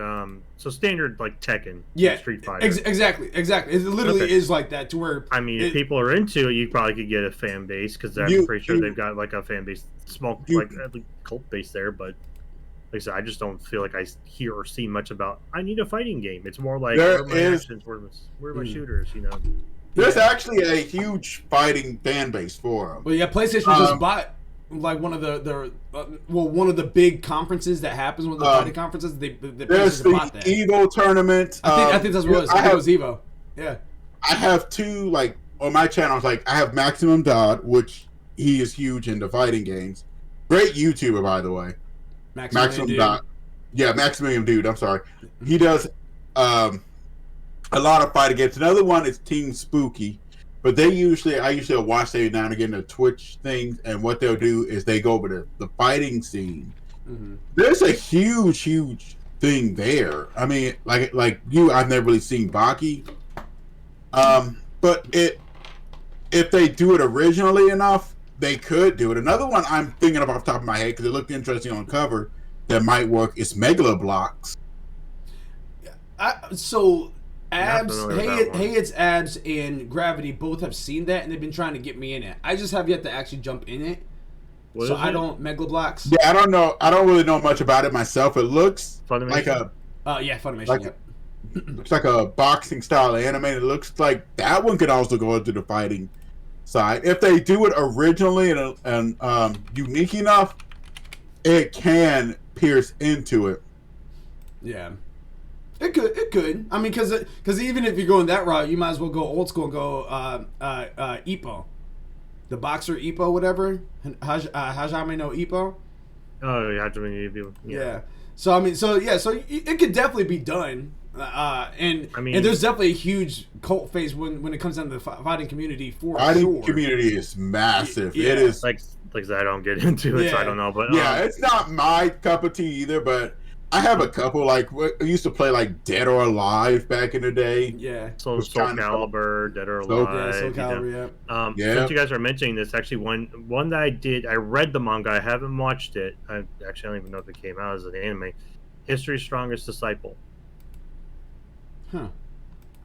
So standard like Tekken. Yeah, Street Fighter. Exactly. It literally Okay. is like that to where. I mean, if people are into it, you probably could get a fan base because I'm pretty sure they've got like a fan base, small like cult base there. But like I said, I just don't feel like I hear or see much about. I need a fighting game. It's more like There where are my is- actions, where are my shooters? You know. There's actually a huge fighting fan base for them. Well, yeah, PlayStation just bought like one of one of the big conferences that happens with the fighting conferences. They There's PlayStation bought the that. Evo tournament. I think that's what it was. I think it was Evo. Yeah. I have two, like, on my channel, like, I have Maximum Dodd, which he is huge into fighting games. Great YouTuber, by the way. Maximum Dodd. Yeah, Maximum Dude, I'm sorry. He does a lot of fighting games. Another one is Team Spooky, but I usually watch every now and again the Twitch things, and what they'll do is they go over the fighting scene. Mm-hmm. There's a huge thing there. I mean, like you, I've never really seen Baki. But if they do it originally enough, they could do it. Another one I'm thinking of off the top of my head because it looked interesting on cover that might work is Megaloblocks. So Abs, Not familiar with that one. Hey, it's Abs and Gravity both have seen that and they've been trying to get me in it. I just have yet to actually jump in it. What So is I it? don't Megaloblocks. Yeah, I don't know. I don't really know much about it myself. It looks Funimation? like a Funimation. Like- Yep. looks like a boxing style anime. It looks like that one could also go into the fighting side if they do it originally and unique enough. It can pierce into it. Yeah. It could. I mean, because even if you're going that route, you might as well go old school and go Ippo. The boxer Ippo, whatever. Hajime no Ippo. Oh, you have to review. Yeah. So, I mean, so it could definitely be done. And I mean- and there's definitely a huge cult phase when it comes down to the fighting community for Fighting sure. community is massive. Yeah. It is. Like I said, I don't get into it, so Yeah. I don't know. But Yeah, it's not my cup of tea either. But I have a couple. Like I used to play like Dead or Alive back in the day. Yeah. Soul was kind of- Calibur, Dead or Soul- Alive. Yeah, Soul you know. Calibur, yeah. Yeah. Since you guys are mentioning this, actually, one that I read the manga. I haven't watched it. I don't even know if it came out as an anime. History's Strongest Disciple. Huh.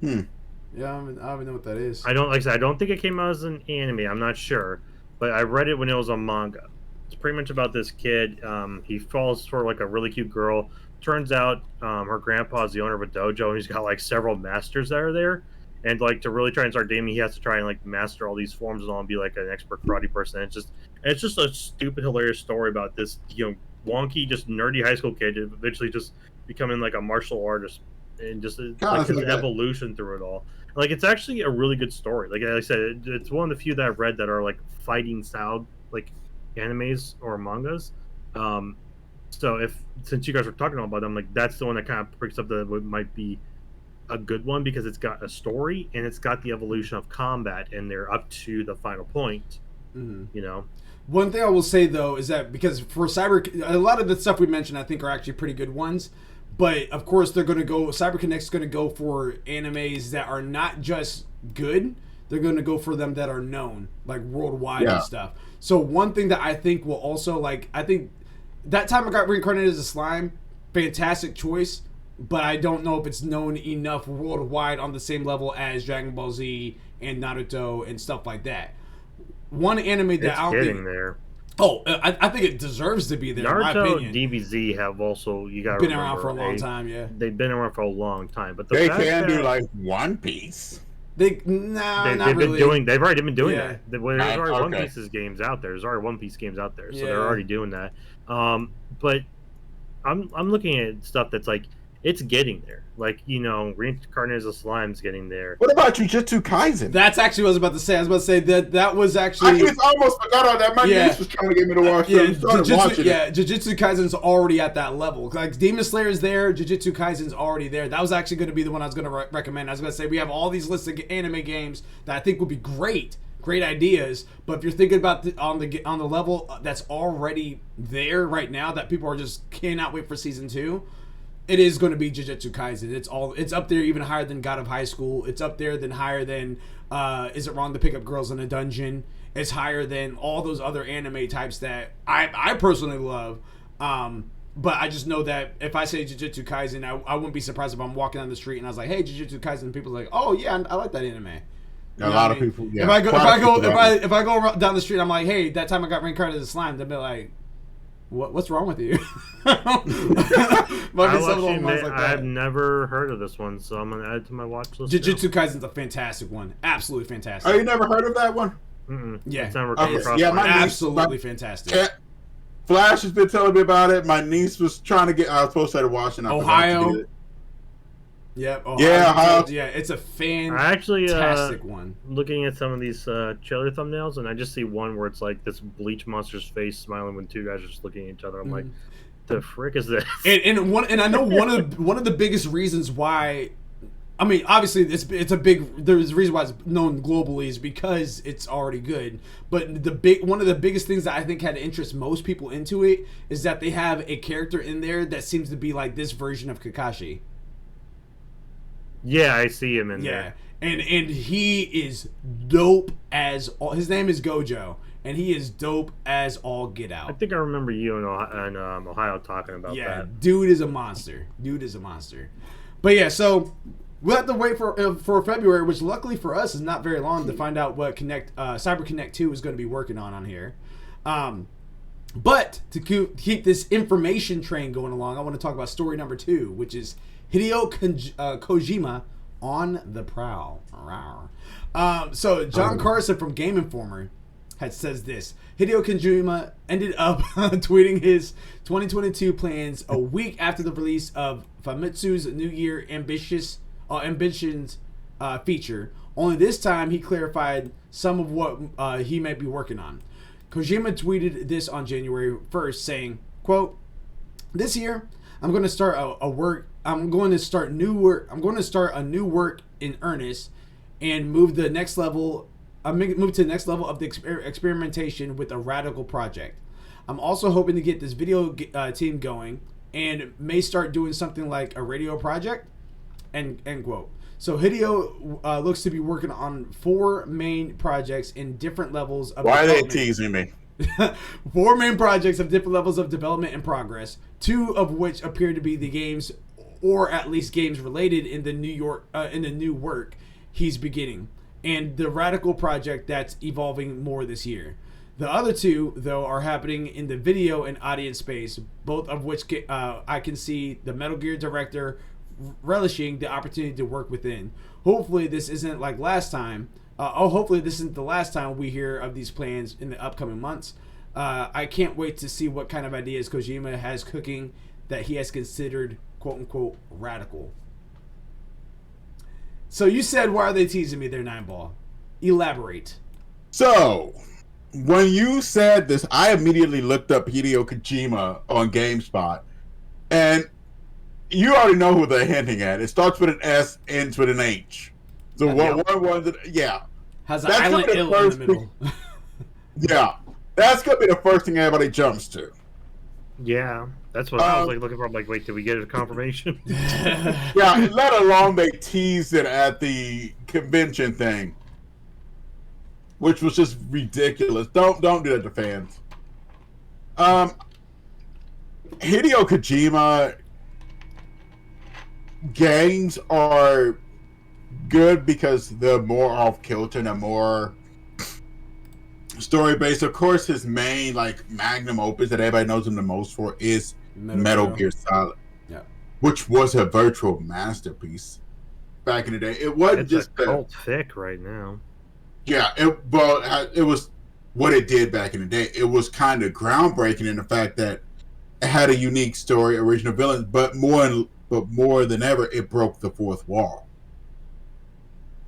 Hmm. Yeah, I don't even know what that is. I don't think it came out as an anime. I'm not sure, but I read it when it was a manga. It's pretty much about this kid. He falls for like a really cute girl. Turns out her grandpa's the owner of a dojo, and he's got like several masters that are there. And like to really try and start dating, he has to try and like master all these forms and all, and be like an expert karate person. It's just a stupid, hilarious story about this wonky, just nerdy high school kid eventually just becoming like a martial artist, and just like his like that. evolution through it all. Like it's actually a really good story. Like I said, it's one of the few that I've read that are like fighting style like animes or mangas. So since you guys were talking about them, like that's the one that kind of picks up that might be a good one because it's got a story and it's got the evolution of combat and they're up to the final point. Mhm. You know, One thing I will say though is that because for a lot of the stuff we mentioned, I think are actually pretty good ones. But of course, they're going to go. CyberConnect's going to go for animes that are not just good. They're going to go for them that are known, like worldwide Yeah. and stuff. So one thing that I think will also I think that time I got reincarnated as a slime, fantastic choice. But I don't know if it's known enough worldwide on the same level as Dragon Ball Z and Naruto and stuff like that. One anime that it's I don't getting think. there. Oh, I think it deserves to be there. in my Naruto opinion. and DBZ have also Been around for a long time, yeah. They've been around for a long time, but the They fact can do that like One Piece. They've they've really. they've already been doing Yeah. that. There's already One Okay. Piece's games out there. There's already One Piece games out there, so Yeah. they're already doing that. But I'm looking at stuff that's like it's getting there. Like Reincarnated as a Slime's getting there. What about Jujutsu Kaisen? That's actually what I was about to say. I was about to say that was I actually. just almost forgot all that. My Yeah. niece was trying to get me to watch Yeah, it. I started watching it. Jujutsu Kaisen's already at that level. Like Demon Slayer's there, Jujutsu Kaisen's already there. That was actually going to be the one I was going to recommend. I was going to say we have all these lists of anime games that I think would be great ideas. But if you're thinking about on the level that's already there right now, that people are just cannot wait for season 2. It is going to be Jujutsu Kaisen. It's up there even higher than God of High School. It's up there higher than Is It Wrong to Pick Up Girls in a Dungeon? is higher than all those other anime types that I personally love. But I just know that if I say Jujutsu Kaisen, I wouldn't be surprised if I'm walking down the street and I was like, "Hey, Jujutsu Kaisen," and people are like, "Oh yeah, I like that anime." A lot of people. Yeah. If I go down the street, I'm like, "Hey, that time I got reincarnated as slime," they'll be like, "What's wrong with you?" I've never heard of this one, so I'm gonna add it to my watch list. Jujutsu Kaisen's a fantastic one, absolutely fantastic. Oh, you never heard of that one? Yeah, absolutely fantastic. Flash has been telling me about it. My niece was trying to get. I was supposed to start watching. Ohio. Yep. Ohio. Yeah, it's a fantastic one. Looking at some of these trailer thumbnails, and I just see one where it's like this Bleach monster's face smiling when two guys are just looking at each other. I'm like, the frick is this? And I know one of the biggest reasons why. I mean, obviously, it's a big. There's a reason why it's known globally is because it's already good. But one of the biggest things that I think had to interest most people into it is that they have a character in there that seems to be like this version of Kakashi. Yeah, I see him in there. And he is dope as all. His name is Gojo, and he is dope as all get out. I think I remember you in Ohio talking about that. Yeah, dude is a monster. But yeah, so. We'll have to wait for February, which luckily for us is not very long to find out what Cyber Connect 2 is going to be working on here. But to keep this information train going along, I want to talk about story number 2, which is Hideo Kojima on the prowl. So John Carson from Game Informer says this. Hideo Kojima ended up tweeting his 2022 plans a week after the release of Famitsu's New Year Ambitions feature. Only this time he clarified some of what he might be working on. Kojima tweeted this on January 1st saying, quote, "This year I'm going to start I'm going to start a new work in earnest and move to the next level of the experimentation with a radical project. I'm also hoping to get this video team going and may start doing something like a radio project." End quote. So Hideo looks to be working on 4 main projects in different levels of Why development. Are they teasing me? 4 main projects of different levels of development and progress, 2 of which appear to be the games, or at least games related in the new work he's beginning, and the radical project that's evolving more this year. The other 2, though, are happening in the video and audience space, both of which I can see the Metal Gear director relishing the opportunity to work within. Hopefully this isn't like last time. Hopefully this isn't the last time we hear of these plans in the upcoming months. I can't wait to see what kind of ideas Kojima has cooking that he has considered quote unquote radical. So you said, why are they teasing me there, Nineball? Elaborate. So when you said this, I immediately looked up Hideo Kojima on GameSpot, and you already know who they're hinting at. It starts with an S, ends with an H. So yeah. Has an island ill in the middle. Yeah. That's going to be the first thing everybody jumps to. Yeah. That's what I was looking for. I'm like, wait, did we get a confirmation? Yeah, let alone they teased it at the convention thing, which was just ridiculous. Don't do that to fans. Hideo Kojima games are good because they're more off kilter and they're more story based. Of course, his main magnum opus that everybody knows him the most for is Metal Gear Solid, which was a virtual masterpiece back in the day. It wasn't just a cult thick right now. Yeah, it was what it did back in the day. It was kind of groundbreaking in the fact that it had a unique story, original villains, but more than ever, it broke the fourth wall.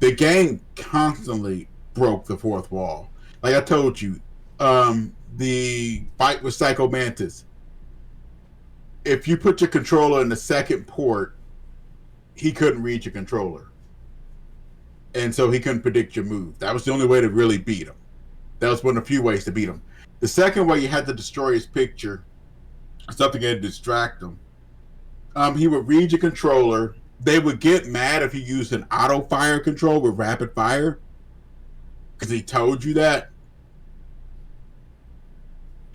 The game constantly broke the fourth wall. Like I told you, the fight with Psycho Mantis. If you put your controller in the second port, he couldn't reach your controller. And so he couldn't predict your move. That was the only way to really beat him. That was one of the few ways to beat him. The second way, you had to destroy his picture. Something that would distract him. He would read your controller. They would get mad if you used an auto fire control with rapid fire, because he told you that.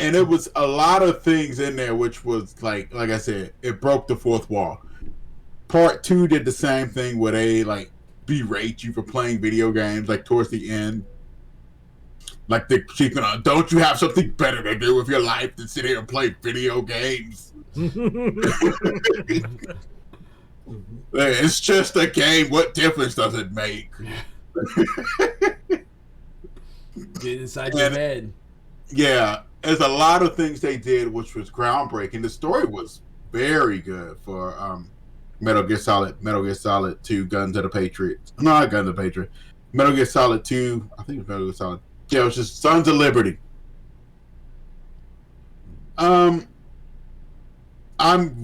And it was a lot of things in there, which was like I said, it broke the fourth wall. Part 2 did the same thing where they like berate you for playing video games, like towards the end. Like she's gonna, don't you have something better to do with your life than sit here and play video games? It's just a game. What difference does it make? Get inside your head. Yeah, there's a lot of things they did which was groundbreaking. The story was very good for Metal Gear Solid 2, Guns of the Patriots. No, not Guns of the Patriots. Metal Gear Solid 2, I think it was Metal Gear Solid. Yeah, it was just Sons of Liberty. I'm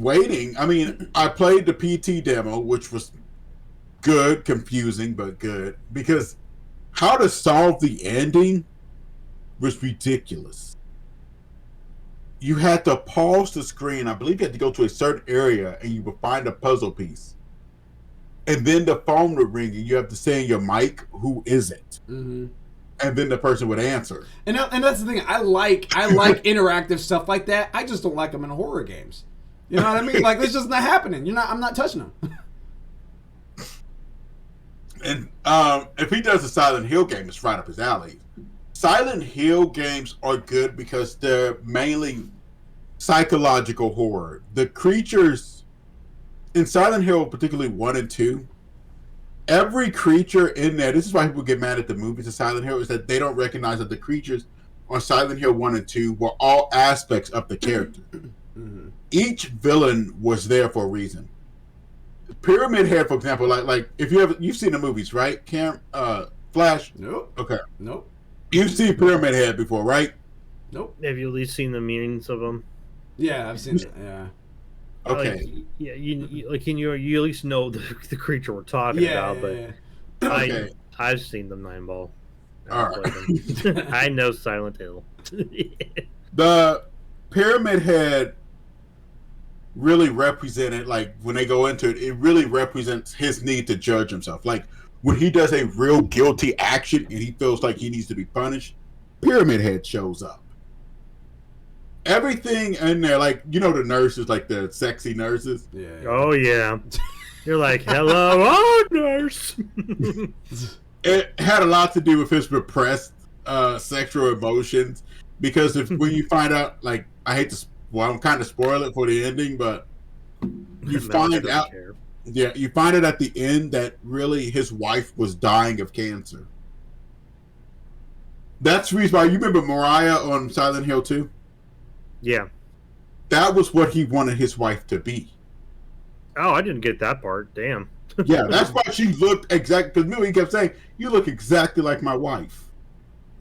waiting. I mean, I played the PT demo, which was good, confusing, but good. Because how to solve the ending was ridiculous. You had to pause the screen. I believe you had to go to a certain area and you would find a puzzle piece. And then the phone would ring and you have to say in your mic, who is it? Mm-hmm. And then the person would answer. And that's the thing. I like interactive stuff like that. I just don't like them in horror games. You know what I mean? Like, it's just not happening. I'm not touching them. And if he does a Silent Hill game, it's right up his alley. Silent Hill games are good because they're mainly psychological horror. The creatures in Silent Hill, particularly 1 and 2, every creature in there, this is why people get mad at the movies of Silent Hill, is that they don't recognize that the creatures on Silent Hill 1 and 2 were all aspects of the character. Mm-hmm. Each villain was there for a reason. Pyramid Head, for example, like if you've seen the movies, right? Flash? Nope. Okay. Nope. You've seen Pyramid Head before, right? Nope. Have you at least seen the meanings of them? Yeah, I've seen it. Yeah. Okay. Like, yeah, you at least know the creature we're talking about, but Okay. I've seen them, Nine Ball. All right. I know Silent Hill. The Pyramid Head really represented, like when they go into it, it really represents his need to judge himself. Like when he does a real guilty action and he feels like he needs to be punished, Pyramid Head shows up. Everything in there, like, you know, the nurses, like the sexy nurses. Yeah. Oh yeah. You're like, hello, oh nurse. It had a lot to do with his repressed sexual emotions, because when you find out, like, I hate to, well, I'm kind of spoil it for the ending, but you find out, you find it at the end that really his wife was dying of cancer. That's the reason why, you remember Mariah on Silent Hill 2? Yeah. That was what he wanted his wife to be. Oh, I didn't get that part. Damn. Yeah, that's why she looked exactly, because he kept saying, you look exactly like my wife.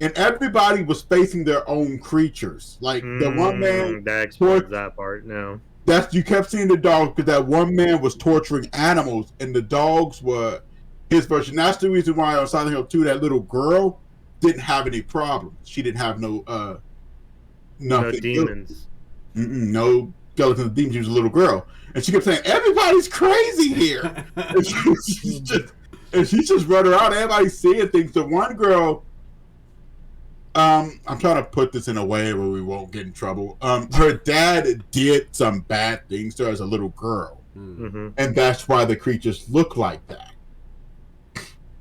And everybody was facing their own creatures. Like, the one man... That explains that part, no. You kept seeing the dogs, because that one man was torturing animals, and the dogs were his version. That's the reason why on Silent Hill 2, that little girl didn't have any problems. She didn't have no nothing. No demons. No skeletons, demons. She was a little girl. And she kept saying, everybody's crazy here. and she's just running around. Everybody's seeing things. The one girl, I'm trying to put this in a way where we won't get in trouble. Her dad did some bad things to her as a little girl. Mm-hmm. And that's why the creatures look like that.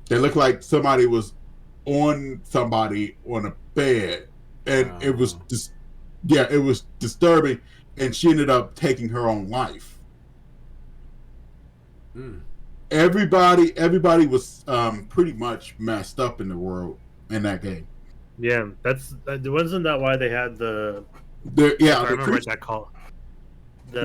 They look like somebody was on somebody on a bed. And it was just, it was disturbing. And she ended up taking her own life. Everybody was pretty much messed up in the world in that game. Yeah, wasn't that why they had I remember what that called. They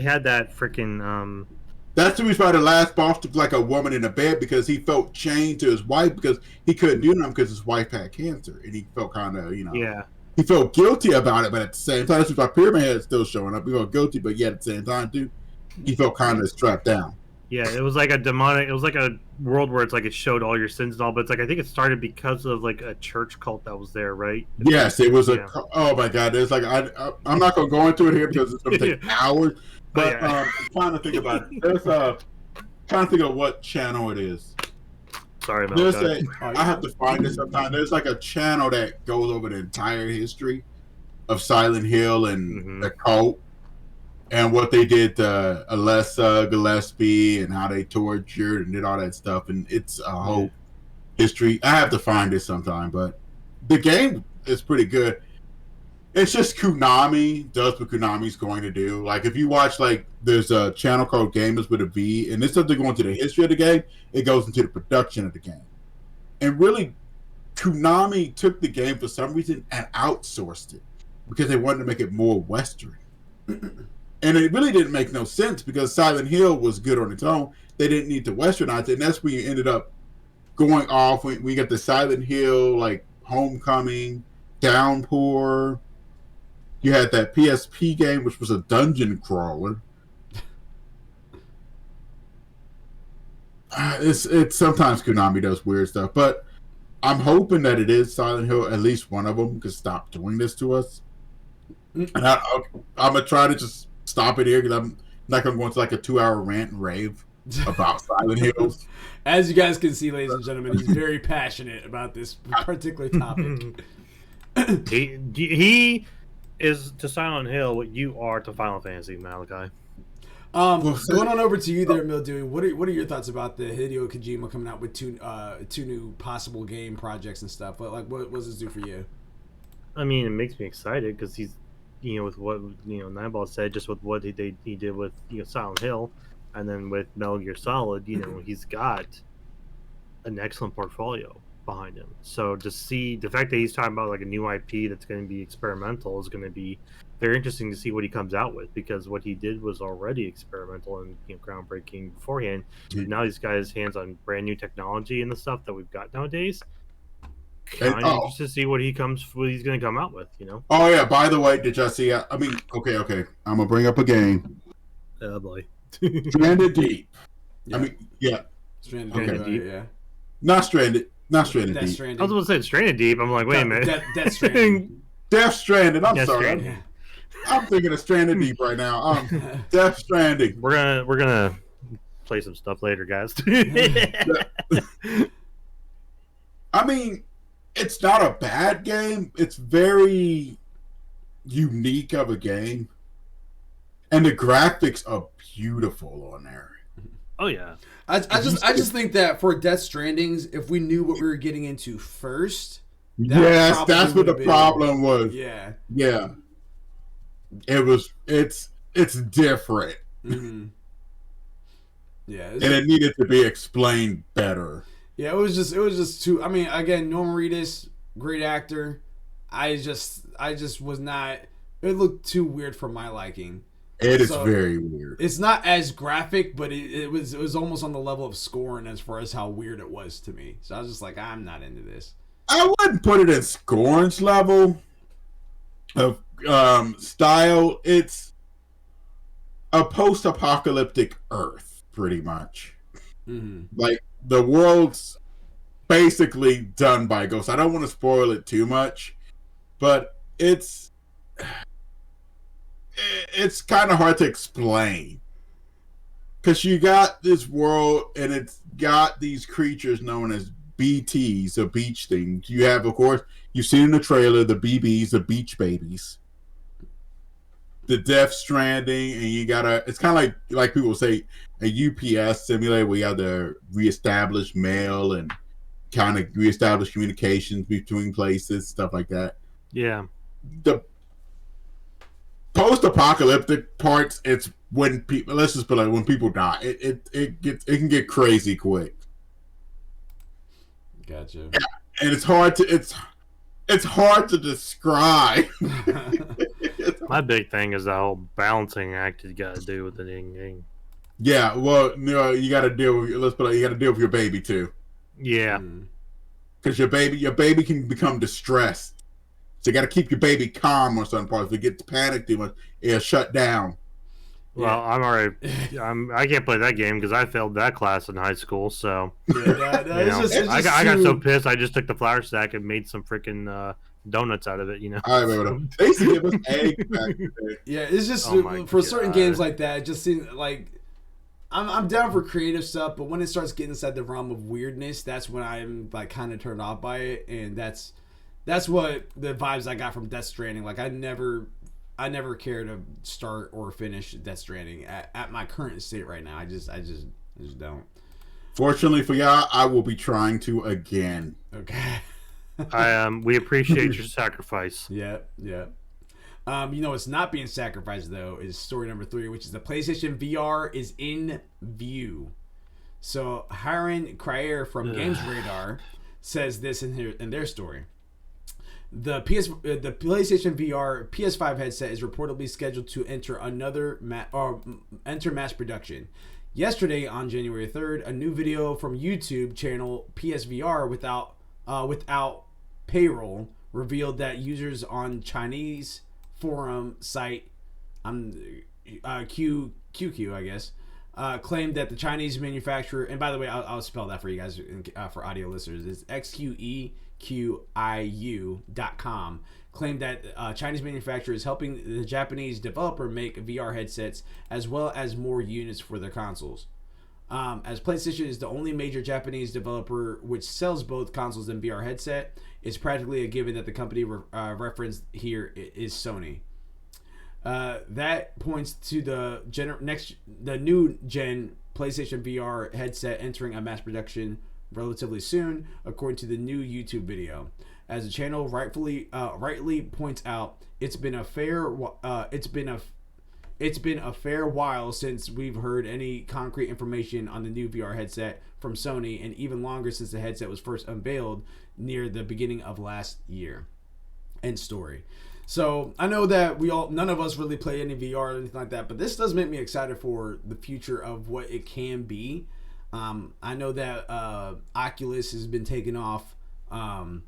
had that freaking. That's the reason why the last boss looked like a woman in a bed, because he felt chained to his wife because he couldn't do nothing because his wife had cancer, and he felt kind of, he felt guilty about it, but at the same time, that's why Pyramid Head is still showing up. He felt guilty, but yet at the same time, too, he felt kind of strapped down. Yeah, it was like a world where it's like it showed all your sins and all, but it's like, I think it started because of like a church cult that was there, right? Yes, it was oh my God, there's like, I'm not going to go into it here because it's going to take hours, but I'm trying to think about it. Trying to think of what channel it is. Sorry, There's Malachi. I have to find it sometime. There's like a channel that goes over the entire history of Silent Hill and the cult and what they did to Alessa Gillespie and how they tortured and did all that stuff. And it's a whole history. I have to find it sometime, but the game is pretty good. It's just Konami does what Konami's going to do. Like if you watch, like there's a channel called Gamers with a V, and instead of going into the history of the game, it goes into the production of the game. And really, Konami took the game for some reason and outsourced it because they wanted to make it more Western. And it really didn't make no sense because Silent Hill was good on its own. They didn't need to Westernize it, and that's where you ended up going off. We got the Silent Hill, like Homecoming, Downpour. You had that PSP game, which was a dungeon crawler. It's sometimes Konami does weird stuff, but I'm hoping that it is Silent Hill. At least one of them could stop doing this to us. And I'm gonna try to just stop it here because I'm not gonna go into like a 2-hour rant and rave about Silent Hills. As you guys can see, ladies and gentlemen, he's very passionate about this particular topic. He is to Silent Hill what you are to Final Fantasy, Malachi. Going on over to you there, Mildewy. What are your thoughts about the Hideo Kojima coming out with two new possible game projects and stuff? But like, what does this do for you? I mean, it makes me excited because he's, with what Nightball said, just with what he did with Silent Hill, and then with Metal Gear Solid, he's got an excellent portfolio behind him. So to see the fact that he's talking about like a new IP that's going to be experimental is going to be very interesting to see what he comes out with, because what he did was already experimental and groundbreaking beforehand. Now he's got his hands on brand new technology and the stuff that we've got nowadays. Kind of interested to see what he's going to come out with. Oh yeah. By the way, did y'all see? I mean, okay. I'm gonna bring up a game. Oh boy. Stranded Deep. Yeah. I mean, yeah. Stranded Deep. Yeah. Not Stranded. Not Stranded Death Deep. Stranding. I was going to say Stranded Deep. I'm like, wait a minute. Death Stranding. Death Stranding. I'm sorry. Stranding. I'm thinking of Stranded Deep right now. Death Stranding. We're gonna play some stuff later, guys. I mean, it's not a bad game. It's very unique of a game, and the graphics are beautiful on there. Oh yeah. I just think that for Death Strandings, if we knew what we were getting into first, yes, that's what the problem was. Yeah. Yeah. It's different. Mm-hmm. Yeah. And it needed to be explained better. Yeah, it was just too. I mean, again, Norman Reedus, great actor. I just was not. It looked too weird for my liking. It is very weird. It's not as graphic, but it was almost on the level of Scorn as far as how weird it was to me. So I was just like, I'm not into this. I wouldn't put it in Scorn's level of style. It's a post-apocalyptic Earth, pretty much. Mm-hmm. Like the world's basically done by ghosts. I don't want to spoil it too much, but it's kind of hard to explain because you got this world and it's got these creatures known as BTs, or beach things. You have, of course, you've seen in the trailer, the BBs, the beach babies, the Death Stranding, and you gotta. It's kind of like people say a UPS simulator where you have to reestablish mail and kind of reestablish communications between places, stuff like that. Yeah. The post-apocalyptic parts, it's when people. Let's just put it like when people die. It can get crazy quick. Gotcha. And it's hard to describe. My big thing is the whole balancing act you got to do with the game. Yeah, well, you got to deal with. Let's put it. You got to deal with your baby too. Yeah. Because your baby can become distressed. So you got to keep your baby calm on certain parts. If it gets panicked too much, it'll shut down. Well, I'm already. I can't play that game because I failed that class in high school. So I got so pissed. I just took the flour sack and made some freaking donuts out of it. I remember they used to give us eggs back in the day. Yeah, it's just for certain games like that. It just seems like I'm down for creative stuff, but when it starts getting inside the realm of weirdness, that's when I'm like kind of turned off by it, and that's what the vibes I got from Death Stranding. Like I never care to start or finish Death Stranding at my current state right now. I just don't. Fortunately for y'all, I will be trying to again. Okay. We appreciate your sacrifice. Yep. It's not being sacrificed though is story number 3, which is the PlayStation VR is in view. So Hiron Cryer from Games Radar says this in their story. The PlayStation VR PS5 headset is reportedly scheduled to enter enter mass production. Yesterday, on January 3rd, a new video from YouTube channel PSVR without payroll revealed that users on Chinese forum site QQ, I guess, claimed that the Chinese manufacturer, and by the way, I'll spell that for you guys for audio listeners, it's XQEQIU.com, claimed that Chinese manufacturer is helping the Japanese developer make VR headsets as well as more units for their consoles. As PlayStation is the only major Japanese developer which sells both consoles and VR headset, it's practically a given that the company referenced here is Sony. That points to the new gen PlayStation VR headset entering a mass production relatively soon, according to the new YouTube video. As the channel rightly points out, it's been a fair while since we've heard any concrete information on the new VR headset from Sony, and even longer since the headset was first unveiled near the beginning of last year. End story. So I know that none of us really play any VR or anything like that, but this does make me excited for the future of what it can be. I know that Oculus has been taken off. Don't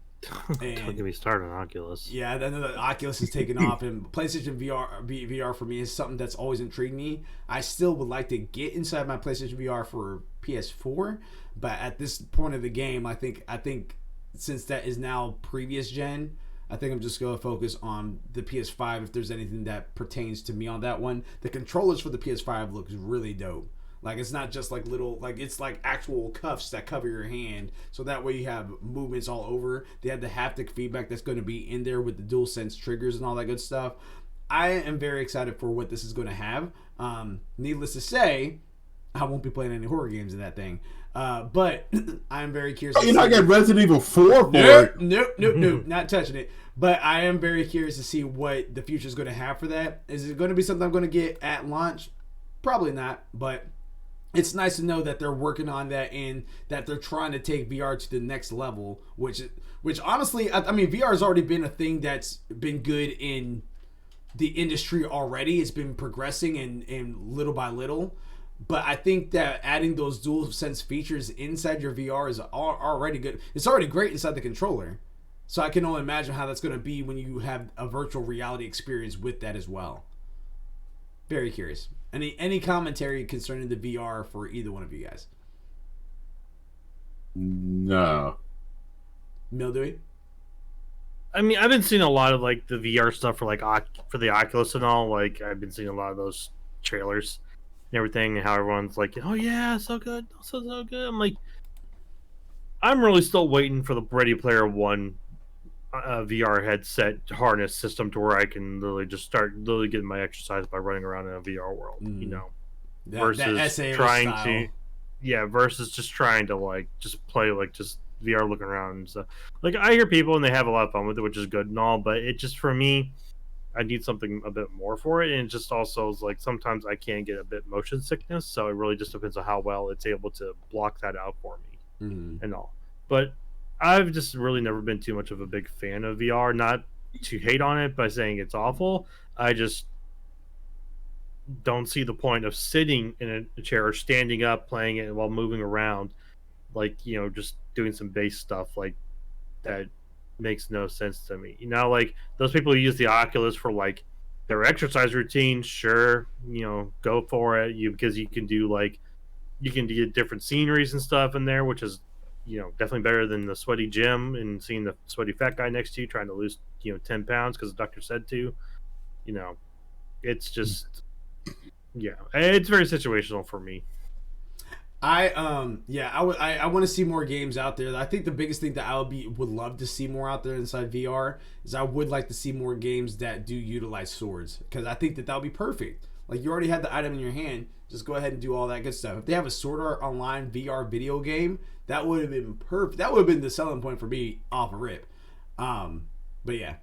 get me started on Oculus. Yeah, I know that Oculus is taking off, and PlayStation VR for me is something that's always intrigued me. I still would like to get inside my PlayStation VR for PS4, but at this point of the game, I think since that is now previous gen, I think I'm just going to focus on the PS5 if there's anything that pertains to me on that one. The controllers for the PS5 looks really dope. Like, it's not just like little, like, it's like actual cuffs that cover your hand, so that way you have movements all over. They have the haptic feedback that's going to be in there with the DualSense triggers and all that good stuff. I am very excited for what this is going to have. Needless to say, I won't be playing any horror games in that thing. But I'm very curious. Oh, you're not getting Resident Evil 4 for it? Nope, not touching it. But I am very curious to see what the future is going to have for that. Is it going to be something I'm going to get at launch? Probably not, but it's nice to know that they're working on that and that they're trying to take VR to the next level, which honestly, I mean, VR has already been a thing that's been good in the industry already. It's been progressing and little by little. But I think that adding those DualSense features inside your VR is already good. It's already great inside the controller. So I can only imagine how that's going to be when you have a virtual reality experience with that as well. Very curious. Any commentary concerning the VR for either one of you guys? No. Mildewy? I mean, I've been seeing a lot of like the VR stuff for like for the Oculus and all. Like, I've been seeing a lot of those trailers and everything, and how everyone's like, "Oh yeah, so good, so good." I'm like, I'm really still waiting for the Ready Player One VR headset harness system to where I can literally just start getting my exercise by running around in a VR world, you know, versus just trying to like just play like just VR looking around and stuff. Like, I hear people and they have a lot of fun with it, which is good and all, but it just, for me, I need something a bit more for it, and it just also is like sometimes I can get a bit motion sickness, so it really just depends on how well it's able to block that out for me and all. But I've just really never been too much of a big fan of VR. Not to hate on it by saying it's awful. I just don't see the point of sitting in a chair or standing up playing it while moving around, like, you know, just doing some base stuff like that. Makes no sense to me. You know, like those people who use the Oculus for like their exercise routine, sure, you know, go for it. Because you can do like, you can get different sceneries and stuff in there, which is, you know, definitely better than the sweaty gym and seeing the sweaty fat guy next to you trying to lose, you know, 10 pounds because the doctor said to. You know, it's just, yeah, it's very situational for me. I want to see more games out there. I think the biggest thing that would love to see more out there inside VR is I would like to see more games that do utilize swords, because I think that would be perfect. Like, you already had the item in your hand, just go ahead and do all that good stuff. If they have a Sword Art Online VR video game, that would have been perfect. That would have been the selling point for me off a rip. But yeah.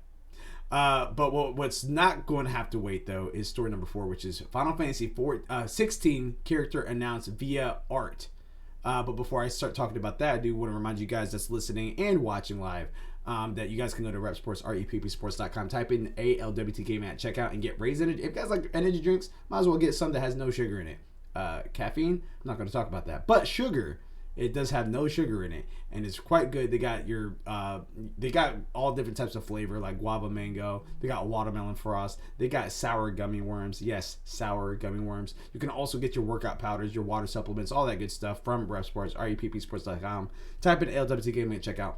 But what's not going to have to wait, though, is story number 4, which is Final Fantasy 16 character announced via art. But before I start talking about that, I do want to remind you guys that's listening and watching live that you guys can go to RepSports, REPPSports.com, type in ALWT Gaming at checkout, and get Raise Energy. If you guys like energy drinks, might as well get some that has no sugar in it. Caffeine, I'm not going to talk about that. But sugar, it does have no sugar in it, and it's quite good. They got they got all different types of flavor, like guava mango. They got watermelon frost. They got sour gummy worms. Yes, sour gummy worms. You can also get your workout powders, your water supplements, all that good stuff from RepSports, REPPSports.com. Type in ALWT Gaming at checkout.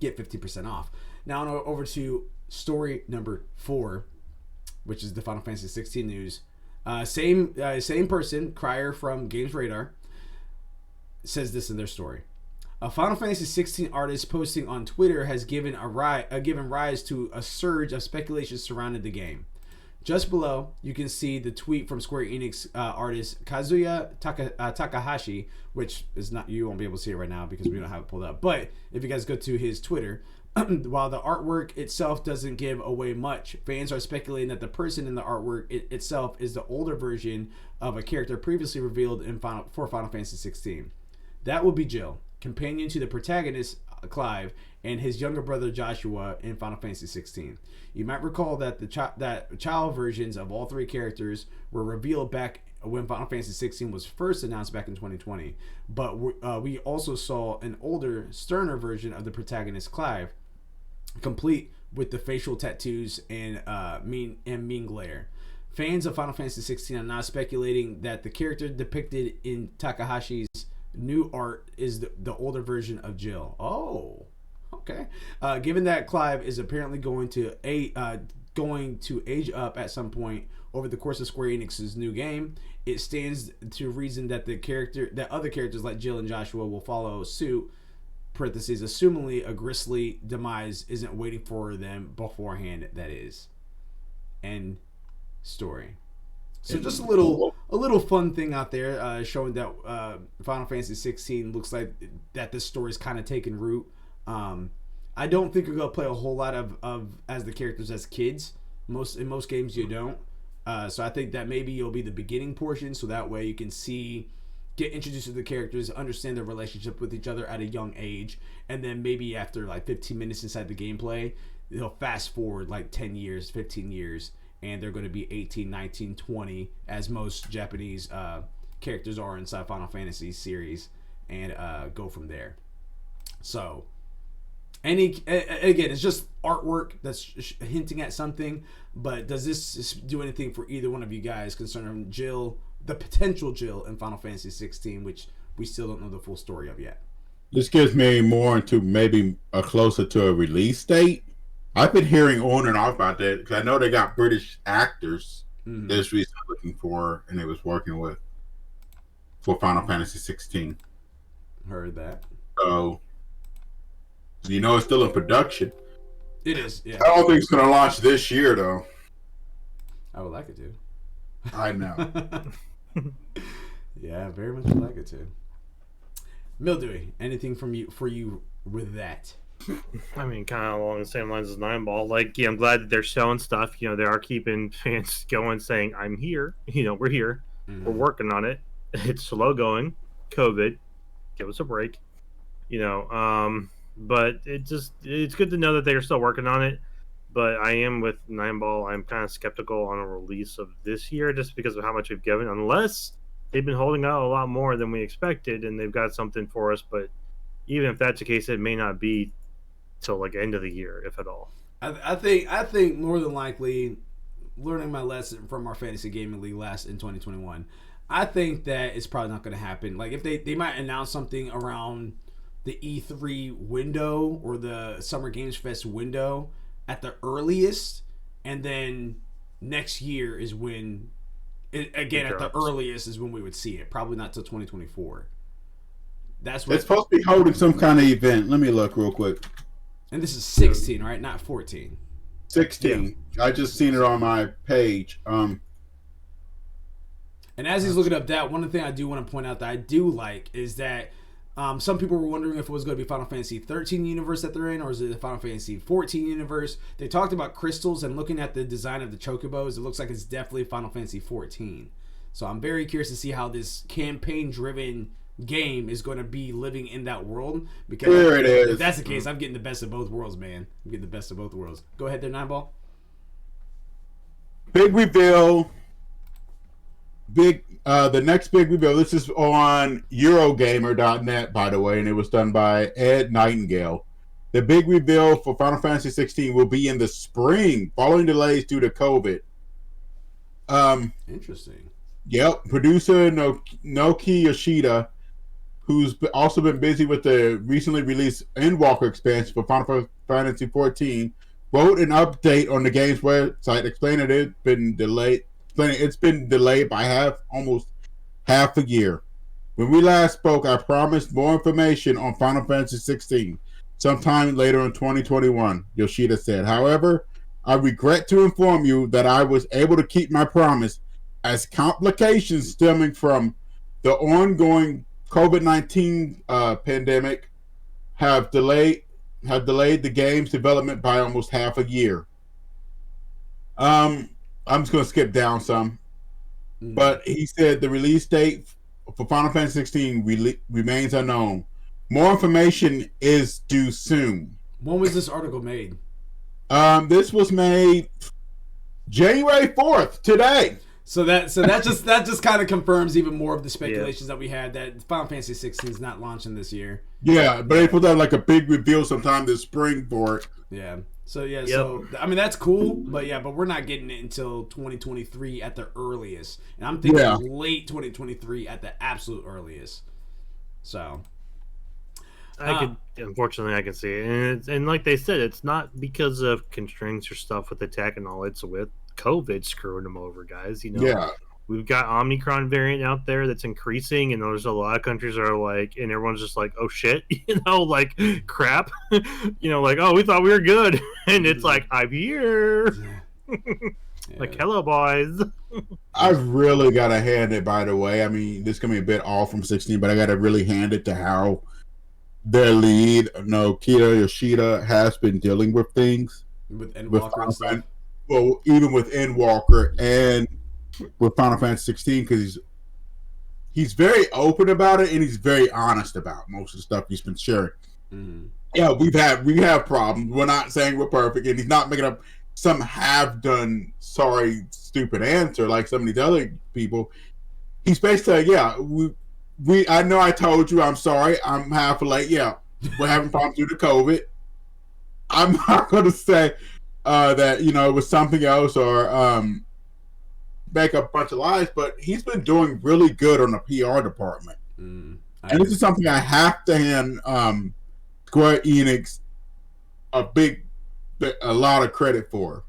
Get 50% off. Now over to story number 4, which is the Final Fantasy 16 news. Same person, Crier from Games Radar, says this in their story. A Final Fantasy 16 artist posting on Twitter has given rise to a surge of speculation surrounding the game. Just below, you can see the tweet from Square Enix artist Kazuya Takahashi, which is not, you won't be able to see it right now because we don't have it pulled up. But if you guys go to his Twitter, while the artwork itself doesn't give away much, fans are speculating that the person in the artwork itself is the older version of a character previously revealed for Final Fantasy 16. That will be Jill, companion to the protagonist Clive and his younger brother Joshua in Final Fantasy 16. You might recall that that child versions of all 3 characters were revealed back when Final Fantasy 16 was first announced back in 2020. But we also saw an older, sterner version of the protagonist Clive, complete with the facial tattoos and mean glare. Fans of Final Fantasy 16 are now speculating that the character depicted in Takahashi's new art is the older version of Jill. Oh, okay. Given that Clive is apparently going to age up at some point over the course of Square Enix's new game, it stands to reason that other characters like Jill and Joshua will follow suit. Parentheses, assumingly a grisly demise isn't waiting for them beforehand. That is. End story. So just a little fun thing out there, showing that Final Fantasy 16 looks like that this story is kind of taking root. I don't think you're gonna play a whole lot of as the characters as kids. In most games you don't. So I think that maybe you'll be the beginning portion, so that way you can get introduced to the characters, understand their relationship with each other at a young age, and then maybe after like 15 minutes inside the gameplay, they'll fast forward like 10 years, 15 years, and they're going to be 18, 19, 20, as most Japanese characters are inside Final Fantasy series, and go from there. So, again, it's just artwork that's hinting at something, but does this do anything for either one of you guys concerning Jill, the potential Jill in Final Fantasy 16, which we still don't know the full story of yet? This gives me more into maybe closer to a release date. I've been hearing on and off about that because I know they got British actors this recently looking for, and they was working with for Final Fantasy 16. Heard that. So, you know, it's still in production. It is, yeah. I don't think it's going to launch this year, though. I would like it to. I know. Yeah, very much would like it to. Mildewy, anything for you with that? I mean, kind of along the same lines as Nine Ball. Like, yeah, I'm glad that they're showing stuff. You know, they are keeping fans going, saying, "I'm here." You know, we're here. We're working on it. It's slow going. COVID, give us a break. You know, but it's good to know that they are still working on it. But I am with Nine Ball. I'm kind of skeptical on a release of this year just because of how much we've given. Unless they've been holding out a lot more than we expected, and they've got something for us. But even if that's the case, it may not be till like end of the year, if at all. I think more than likely, learning my lesson from our fantasy gaming league last in 2021, I think that it's probably not going to happen. Like, if they might announce something around the E3 window or the Summer Games Fest window at the earliest, and then next year is when at the earliest is when we would see it. Probably not till 2024. That's They're what. supposed to be holding some kind of event. Let me look real quick. And this is 16, right? Not 14. 16. I just seen it on my page. And as he's looking up that, one thing I do want to point out that I do like is that some people were wondering if it was going to be Final Fantasy 13 universe that they're in, or is it the Final Fantasy 14 universe? They talked about crystals, and looking at the design of the chocobos, it looks like it's definitely Final Fantasy 14. So I'm very curious to see how this campaign-driven game is going to be living in that world. Because There it is. if that's the case, I'm getting the best of both worlds, man. I'm getting the best of both worlds. Go ahead there, Nineball. Big reveal. The next big reveal. This is on Eurogamer.net, by the way, and it was done by Ed Nightingale. The big reveal for Final Fantasy 16 will be in the spring, following delays due to COVID. Interesting. Yep, producer Naoki Yoshida, who's also been busy with the recently released Endwalker expansion for Final Fantasy 14, wrote an update on the game's website explaining it's been delayed by almost half a year. When we last spoke, I promised more information on Final Fantasy 16 sometime later in 2021, Yoshida said. However, I regret to inform you that I was able to keep my promise, as complications stemming from the ongoing COVID-19 pandemic have delayed the game's development by almost half a year. I'm just going to skip down some. But he said the release date for Final Fantasy 16 remains unknown. More information is due soon. When was this article made? This was made January 4th, today. So that just kind of confirms even more of the speculations that we had that Final Fantasy 16 is not launching this year. Yeah, but they put out like a big reveal sometime this spring for it. Yeah. So so I mean that's cool, but we're not getting it until 2023 at the earliest, and I'm thinking late 2023 at the absolute earliest. So unfortunately I can see it, and like they said, it's not because of constraints or stuff with the tech and all. It's with COVID screwing them over, guys. We've got Omicron variant out there that's increasing, and there's a lot of countries that are like, and everyone's just like, oh shit, like crap, like, oh, we thought we were good, and it's like, I'm here. Like, hello, boys. I've really got to hand it, by the way. I mean, this can be a bit off from 16, but I got to really hand it to how their lead, Naoki Yoshida, has been dealing with things. With Endwalker and stuff. Well, even with Endwalker and with Final Fantasy 16, because he's very open about it and he's very honest about most of the stuff he's been sharing. Mm-hmm. Yeah, we have problems. We're not saying we're perfect, and he's not making up some have done sorry stupid answer like some of these other people. He's basically we I know I told you I'm sorry, I'm half late. Yeah, we're having problems due to COVID. I'm not going to say that it was something else or make up a bunch of lies, but he's been doing really good on the PR department. And this is something I have to hand Square Enix a lot of credit for.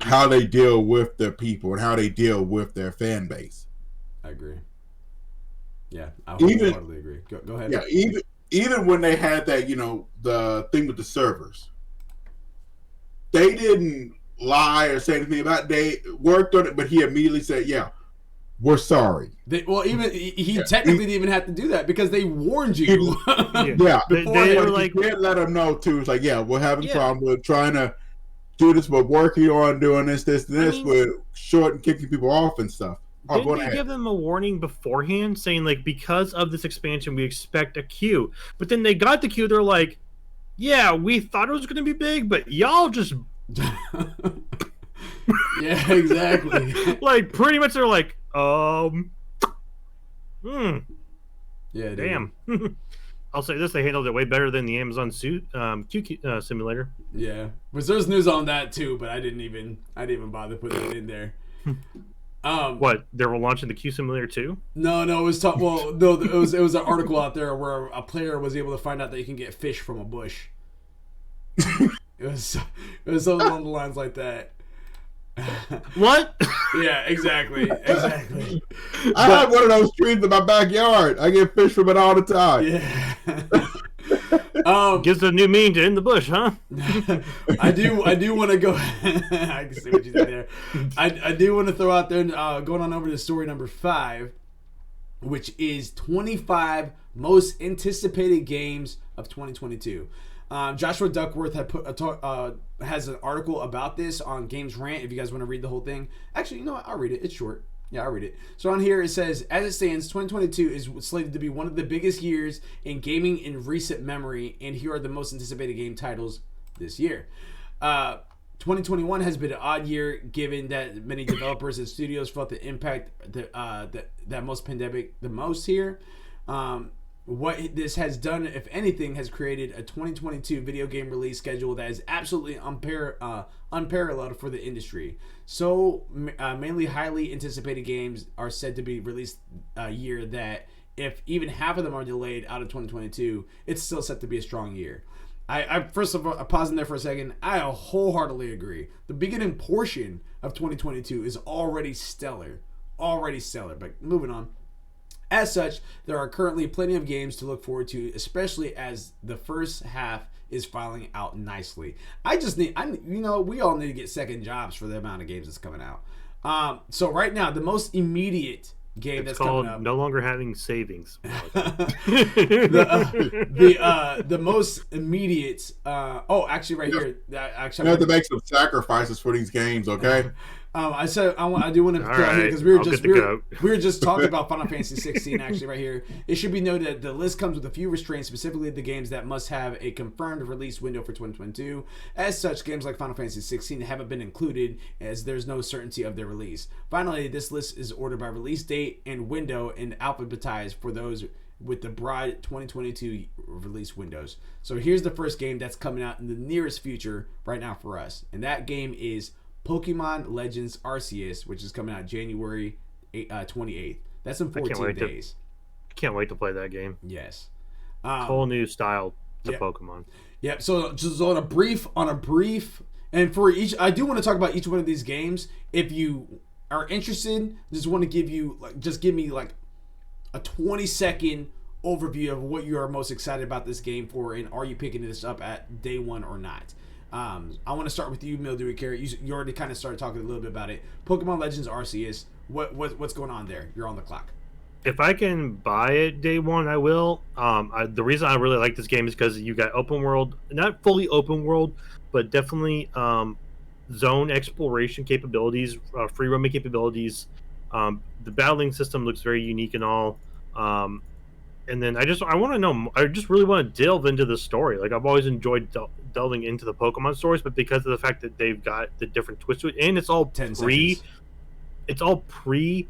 How they deal with their people and how they deal with their fan base. I agree. Yeah, I totally agree. Go ahead. Yeah, even when they had that, the thing with the servers, they didn't lie or say anything about it. They worked on it, but he immediately said, yeah, we're sorry. He technically didn't even have to do that because they warned you. Yeah. They were like, did let them know too. It's like, yeah, we're having problems. We're trying to do this. We're working on doing this, we're short and kicking people off and stuff. Didn't you give them a warning beforehand saying, like, because of this expansion, we expect a queue? But then they got the queue. They're like, yeah, we thought it was going to be big, but y'all just... Yeah, exactly. Like, pretty much they're like, Yeah, damn. I'll say this, they handled it way better than the Amazon Q simulator. Yeah. But there's news on that, too, but I didn't even bother putting it in there. What, they were launching the Q Simulator too? No, it was it was an article out there where a player was able to find out that you can get fish from a bush. It was something along the lines like that. What? Yeah, exactly. Exactly. I have one of those trees in my backyard. I get fish from it all the time. Yeah. Gives a new meaning to in the bush, huh? I do want to go. I can see what you did there. I do want to throw out there, going on over to story number 5, which is 25 most anticipated games of 2022. Joshua Duckworth had has an article about this on Games Rant. If you guys want to read the whole thing, actually, you know what? I'll read it. It's short. Yeah, I'll read it. So on here it says, as it stands, 2022 is slated to be one of the biggest years in gaming in recent memory, and here are the most anticipated game titles this year. 2021 has been an odd year given that many developers and studios felt the impact that most pandemic the most here. What this has done, if anything, has created a 2022 video game release schedule that is absolutely unparalleled for the industry. So, mainly highly anticipated games are said to be released a year that, if even half of them are delayed out of 2022, it's still set to be a strong year. I first of all, pausing there for a second, I wholeheartedly agree. The beginning portion of 2022 is already stellar. But moving on. As such, there are currently plenty of games to look forward to, especially as the first half is filing out nicely. We all need to get second jobs for the amount of games that's coming out. So right now, the most immediate game that's coming up, no longer having savings. the most immediate. Actually, right here. You have to make some sacrifices for these games, okay? I said I do want to throw here because we were just talking about Final Fantasy 16 actually right here. It should be noted that the list comes with a few restraints, specifically the games that must have a confirmed release window for 2022. As such, games like Final Fantasy 16 haven't been included as there's no certainty of their release. Finally, this list is ordered by release date and window and alphabetized for those with the broad 2022 release windows. So here's the first game that's coming out in the nearest future right now for us, and that game is Pokemon Legends Arceus, which is coming out January 28th. That's in 14 days. I can't wait to play that game. Yes. Whole new style to Pokemon. Yep. So just on a brief, and for each, I do want to talk about each one of these games. If you are interested, just want to give me like a 20-second overview of what you are most excited about this game for, and are you picking this up at day one or not? I want to start with you, Mildewy Carrot. You already kind of started talking a little bit about it. Pokemon Legends Arceus. What's going on there? You're on the clock. If I can buy it day one, I will. The reason I really like this game is because you got open world, not fully open world, but definitely zone exploration capabilities, free roaming capabilities. The battling system looks very unique and all. And then I want to know. I just really want to delve into the story. Like, I've always enjoyed delving into the Pokemon stories, but because of the fact that they've got the different twists to it, and it's all it's all pre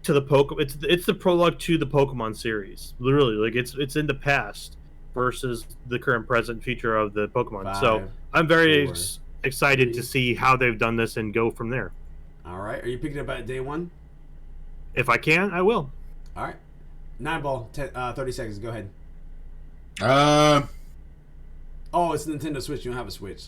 to the Pokemon. It's the prologue to the Pokemon series. Literally, like it's in the past versus the current, present, future of the Pokemon. So I'm very excited to see how they've done this and go from there. All right, are you picking up at day one? If I can, I will. All right. 9-ball, 30 seconds. Go ahead. Oh, it's Nintendo Switch. You don't have a Switch.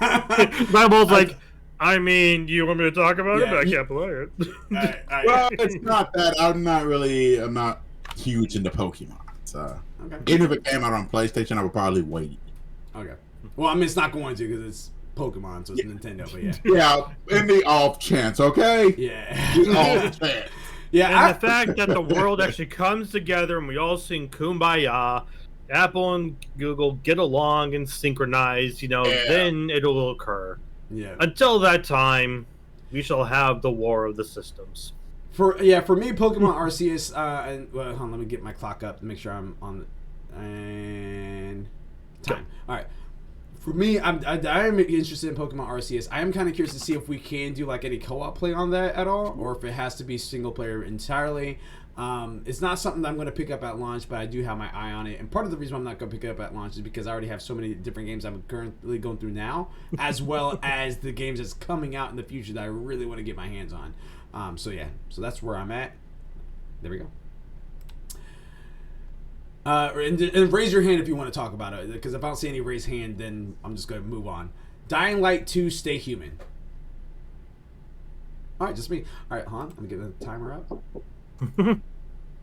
9-ball's like, I mean, do you want me to talk about it? But I can't play it. All right. Well, it's not that. I'm not huge into Pokemon. So okay. Even if it came out on PlayStation, I would probably wait. Okay. Well, I mean, it's not going to because it's Pokemon, so it's Nintendo. But yeah. Yeah, in the off chance, okay? Yeah. The off chance. Yeah, and the fact that the world actually comes together and we all sing Kumbaya, Apple and Google get along and synchronize, then it'll occur. Yeah. Until that time, we shall have the war of the systems. For me, Pokemon Arceus, hold on, let me get my clock up to make sure I'm on and time. All right. For me, I am interested in Pokemon Arceus. I am kind of curious to see if we can do like any co-op play on that at all, or if it has to be single player entirely. It's not something that I'm going to pick up at launch, but I do have my eye on it. And part of the reason I'm not going to pick it up at launch is because I already have so many different games I'm currently going through now, as well as the games that's coming out in the future that I really want to get my hands on. So that's where I'm at. There we go. And raise your hand if you want to talk about it, because if I don't see any raised hand, then I'm just going to move on. Dying Light 2 Stay Human. All right, just me. All right, Han, I'm getting the timer up. All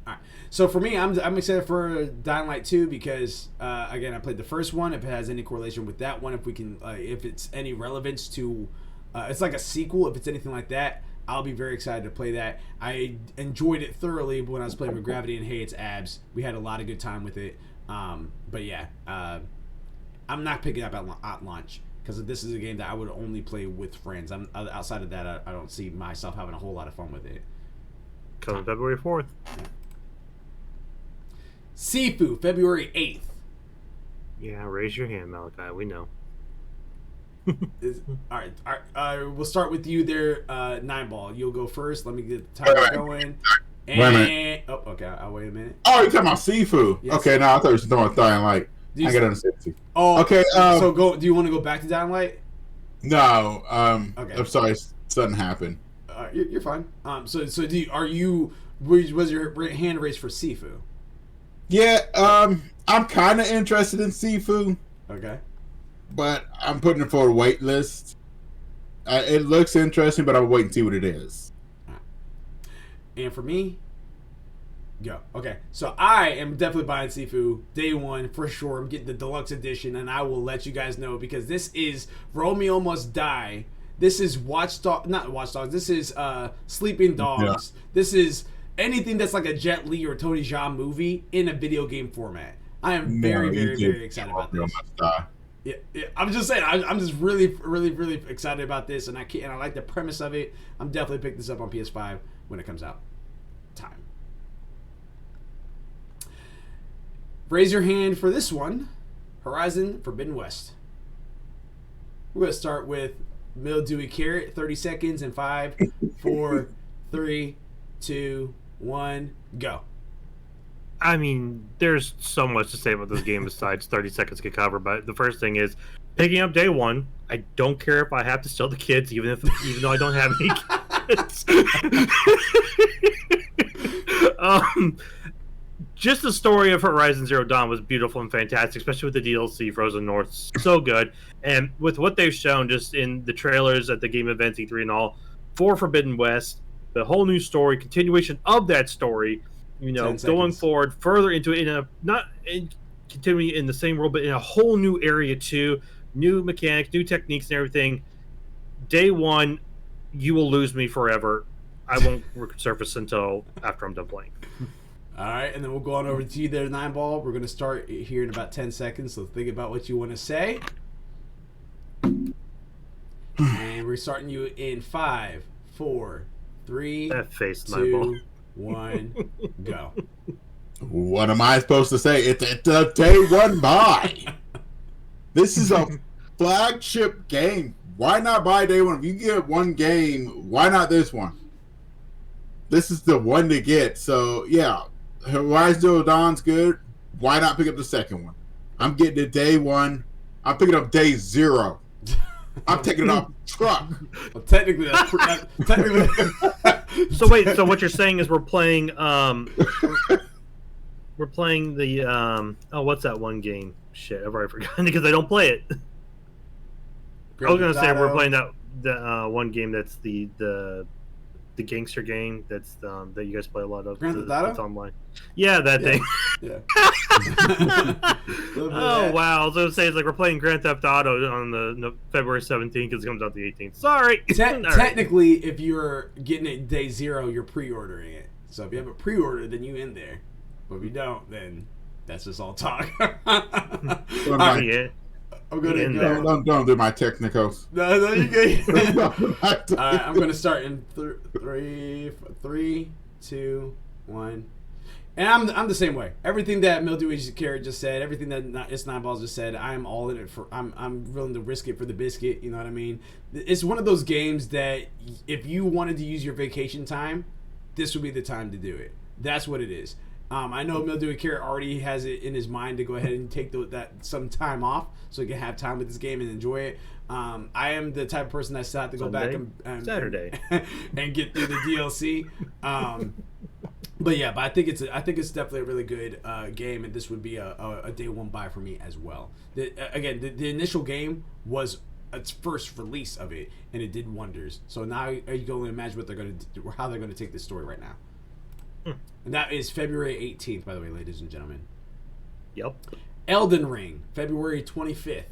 right. So for me, I'm excited for Dying Light 2 because again, I played the first one. If it has any correlation with that one, if we can, if it's any relevance to, it's like a sequel. If it's anything like that, I'll be very excited to play that. I enjoyed it thoroughly when I was playing with Gravity and Hey It's Abs. We had a lot of good time with it. But yeah, I'm not picking up at launch because this is a game that I would only play with friends. Outside of that, I don't see myself having a whole lot of fun with it. Coming February 4th. Yeah. Sifu, February 8th. Yeah, raise your hand, Malachi. We know. All right. We'll start with you there, Nine Ball. You'll go first. Let me get the timer going. And oh, okay. I'll wait a minute. Oh, you're talking about Sifu? Yes. Okay, no, I thought you were talking about Dying Light. I got understand. Oh, okay. So go. Do you want to go back to Dying Light? No. Okay. I'm sorry, something happened. You're fine. So was your hand raised for Sifu? Yeah. I'm kind of interested in Sifu. Okay. But I'm putting it for a wait list. It looks interesting, but I'll wait and see what it is. And for me, go. Okay, so I am definitely buying Sifu day one for sure. I'm getting the deluxe edition, and I will let you guys know because this is Romeo Must Die. This is not Watch Dogs. This is Sleeping Dogs. Yeah. This is anything that's like a Jet Li or Tony Jaa movie in a video game format. I am very excited about this. Yeah, I'm just saying. I'm just really excited about this, and I like the premise of it. I'm definitely picking this up on PS5 when it comes out. Time. Raise your hand for this one. Horizon Forbidden West. We're gonna start with Mildewy Carrot. 30 seconds in 5, 4, 3, 2, 1, go. I mean, there's so much to say about this game besides 30 seconds to cover, but the first thing is picking up day one. I don't care if I have to steal the kids, even though I don't have any kids. Just the story of Horizon Zero Dawn was beautiful and fantastic, especially with the DLC Frozen North. So good. And with what they've shown just in the trailers at the game event E3 and all, for Forbidden West, the whole new story, continuation of that story, going forward further into it, continuing in the same world, but in a whole new area too, new mechanics, new techniques and everything. Day one, you will lose me forever. I won't resurface until after I'm done playing. All right, and then we'll go on over to you there, Nine Ball. We're going to start here in about 10 seconds, so think about what you want to say. And we're starting you in 5, 4, 3, that face, 2, 1, go. What am I supposed to say? It's a day one buy. This is a flagship game. Why not buy day one? If you get one game, why not this one? This is the one to get. So, yeah, Horizon Zero Dawn's good. Why not pick up the second one? I'm getting it day one. I'm picking up day 0. I'm taking it off the truck. Well, technically. So wait, so what you're saying is we're playing the what's that one game? Shit, I've already forgotten because I don't play it. I was gonna say we're playing the one game that's the gangster game that's that you guys play a lot of. Grand Theft Auto? It's online. Yeah, that thing. Yeah. Oh wow! So say it's like we're playing Grand Theft Auto on the February 17th because it comes out the 18th. Sorry. Technically, if you're getting it day 0, you're pre-ordering it. So if you have a pre-order, then you in there. But if you don't, then that's just all talk. Yeah. I'm gonna don't do my technicals. No, you good. All right, I'm gonna start in 3, 2, 1. And I'm the same way. Everything that Mildewy Carrot just said, everything that It's Nine Balls just said, I'm all in it for. I'm willing to risk it for the biscuit. You know what I mean? It's one of those games that if you wanted to use your vacation time, this would be the time to do it. That's what it is. I know Mildewy Carrot already has it in his mind to go ahead and take some time off so he can have time with this game and enjoy it. I am the type of person that still have to go back and Saturday and get through the DLC. But I think it's definitely a really good game, and this would be a day one buy for me as well. The initial game was its first release of it, and it did wonders. So now you can only imagine what they're going to do, how they're going to take this story right now. And that is February 18th, by the way, ladies and gentlemen. Yep. Elden Ring, February 25th.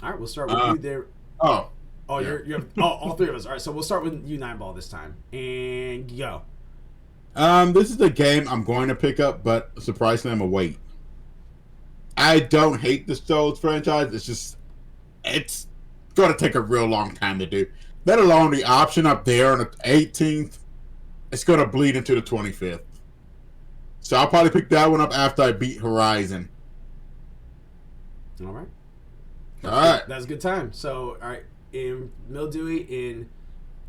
All right, we'll start with you there. Oh, you're all three of us. All right, so we'll start with you, Nine Ball, this time, and go. This is a game I'm going to pick up, but surprisingly, I'm gonna wait. I don't hate the Souls franchise. It's going to take a real long time to do. Let alone the option up there on the 18th. It's going to bleed into the 25th. So I'll probably pick that one up after I beat Horizon. All right. All right. That's a good time. So, all right, in Mildewy, in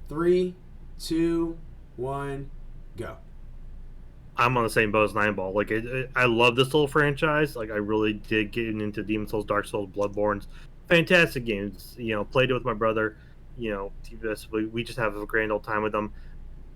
3, 2, 1, go. I'm on the same boat as Nine Ball. Like, I love this little franchise. Like, I really did get into Demon Souls, Dark Souls, Bloodborne's. Fantastic games. You know, played it with my brother. You know, we just have a grand old time with them.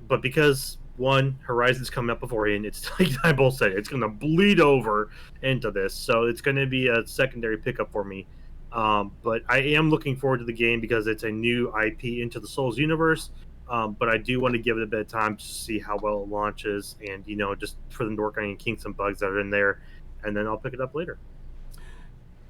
But because, one, Horizon's coming up beforehand, it's like Nine Ball said, it's going to bleed over into this. So it's going to be a secondary pickup for me. But I am looking forward to the game because it's a new IP into the Souls universe. But I do want to give it a bit of time to see how well it launches and, you know, just for them to work on any kinks and bugs that are in there. And then I'll pick it up later.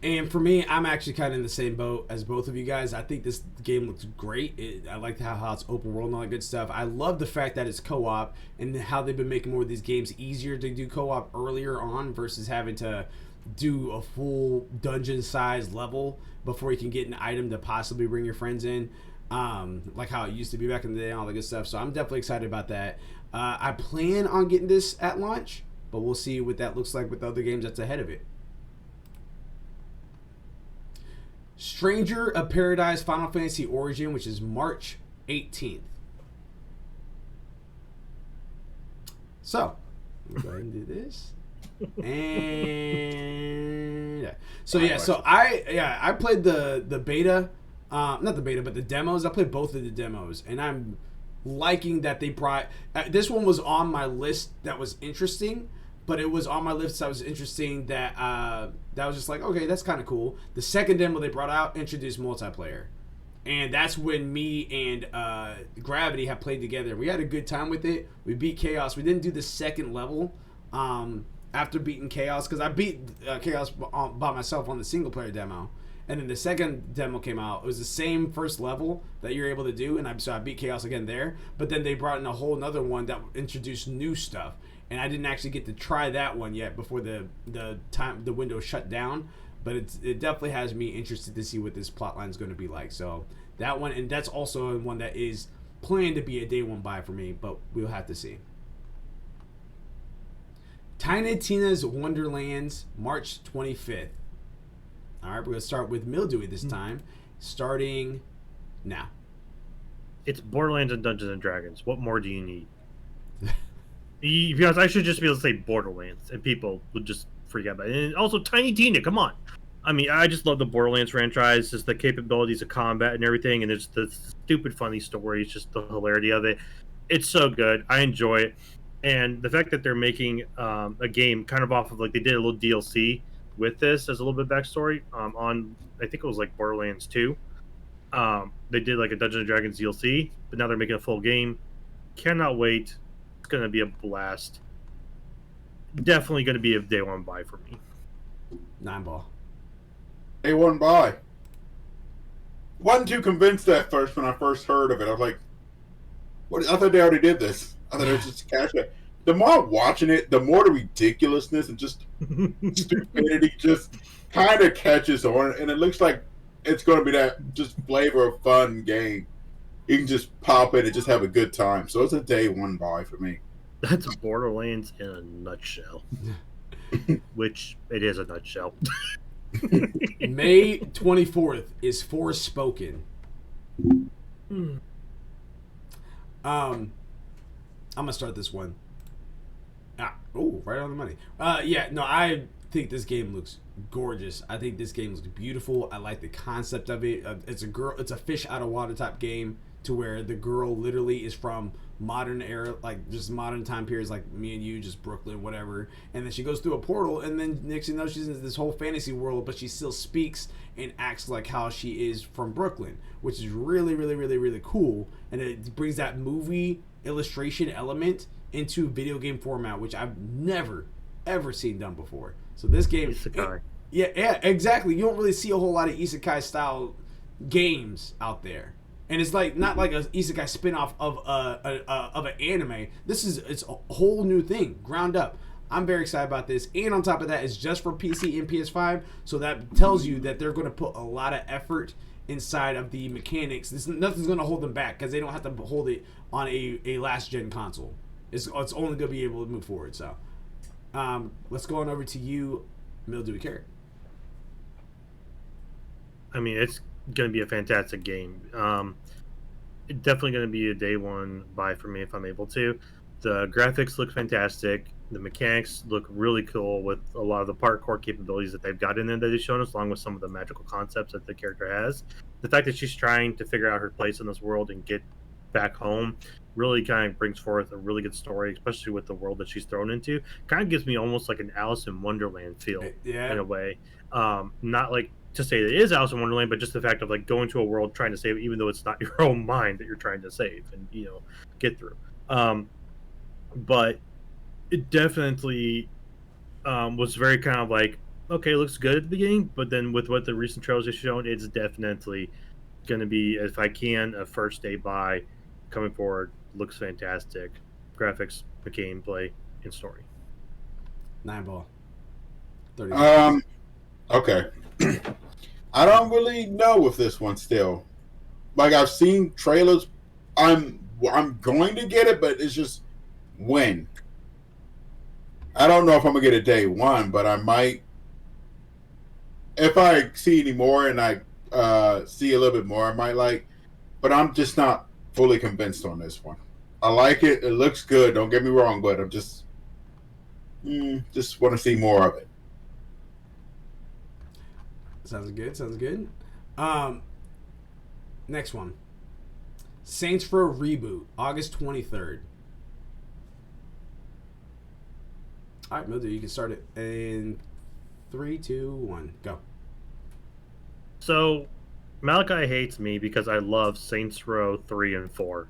And for me, I'm actually kind of in the same boat as both of you guys. I think this game looks great. I like how it's open world and all that good stuff. I love the fact that it's co-op and how they've been making more of these games easier to do co-op earlier on versus having to do a full dungeon-sized level before you can get an item to possibly bring your friends in. Like how it used to be back in the day and all that good stuff. So I'm definitely excited about that. I plan on getting this at launch, but we'll see what that looks like with the other games that's ahead of it. Stranger of Paradise Final Fantasy Origin, which is March 18th. So, we'll go ahead and do this. And yeah. So I played the beta, not the beta, but the demos. I played both of the demos, and I'm liking that they brought. This one was on my list that was interesting, but it was on my list that was interesting that that was just like, okay, that's kind of cool. The second demo they brought out introduced multiplayer, and that's when me and Gravity have played together. We had a good time with it. We beat Chaos. We didn't do the second level after beating Chaos because I beat Chaos by myself on the single player demo. And then the second demo came out. It was the same first level that you're able to do, and so I beat Chaos again there. But then they brought in a whole another one that introduced new stuff, and I didn't actually get to try that one yet before the window shut down. But it definitely has me interested to see what this plotline is going to be like. So that one, and that's also one that is planned to be a day one buy for me, but we'll have to see. Tiny Tina's Wonderlands, March 25th. All right, we're going to start with Mildewy this time, starting now. It's Borderlands and Dungeons and Dragons. What more do you need? Because I should just be able to say Borderlands, and people would just forget about it. And also, Tiny Tina, come on. I mean, I just love the Borderlands franchise, just the capabilities of combat and everything, and there's the stupid, funny stories, just the hilarity of it. It's so good. I enjoy it. And the fact that they're making a game kind of off of, like, they did a little DLC with this as a little bit of backstory on, I think it was like Borderlands 2. They did like a Dungeons and Dragons DLC, but now they're making a full game. Cannot wait. It's going to be a blast. Definitely going to be a day one buy for me. Nine Ball. Day one buy. Wasn't too convinced at first when I first heard of it. I was like, "What? I thought they already did this. I thought it was just a cash grab." The more I'm watching it, the more the ridiculousness and just stupidity just kind of catches on, and it looks like it's going to be that just flavor of fun game. You can just pop in and just have a good time. So it's a day one buy for me. That's Borderlands in a nutshell. Which it is a nutshell. May 24th is Forspoken. I'm going to start this one. Right on the money. I think this game looks gorgeous. I think this game looks beautiful. I like the concept of it. It's a fish out of water type game to where the girl literally is from modern era, like just modern time periods, like me and you, just Brooklyn, whatever. And then she goes through a portal, and then next thing you know, she's in this whole fantasy world, but she still speaks and acts like how she is from Brooklyn, which is really, really, really, really cool. And it brings that movie illustration element into video game format, which I've never ever seen done before. So this game, yeah, exactly. You don't really see a whole lot of isekai style games out there. And it's like not like an isekai spinoff of an anime. It's a whole new thing, ground up. I'm very excited about this, and on top of that, it's just for PC and PS5, so that tells you that they're going to put a lot of effort inside of the mechanics. Nothing's going to hold them back because they don't have to hold it on a last gen console. It's only going to be able to move forward. So, let's go on over to you, Mildewy Carrot. I mean, it's going to be a fantastic game. Definitely going to be a day one buy for me if I'm able to. The graphics look fantastic. The mechanics look really cool with a lot of the parkour capabilities that they've got in there that they've shown us, along with some of the magical concepts that the character has. The fact that she's trying to figure out her place in this world and get back home really kind of brings forth a really good story, especially with the world that she's thrown into. Kind of gives me almost like an Alice in Wonderland feel, in a way. Not like to say that it is Alice in Wonderland, but just the fact of like going to a world trying to save, even though it's not your own mind that you're trying to save and get through. But it definitely was very kind of like, okay, it looks good at the beginning, but then with what the recent trailers have shown, it's definitely going to be, if I can, a first day buy coming forward. Looks fantastic. Graphics, the gameplay, and story. 9-ball. 30 okay. I don't really know with this one still. Like, I've seen trailers. I'm going to get it, but it's just when. I don't know if I'm going to get it day one, but I might. If I see any more and I see a little bit more, I might like. But I'm just not fully convinced on this one. I like it. It looks good. Don't get me wrong, but I'm just want to see more of it. Sounds good. Next one. Saints Row reboot, August 23rd. All right, Mildew, you can start it in 3, 2, 1, go. So, Malachi hates me because I love Saints Row 3 and 4.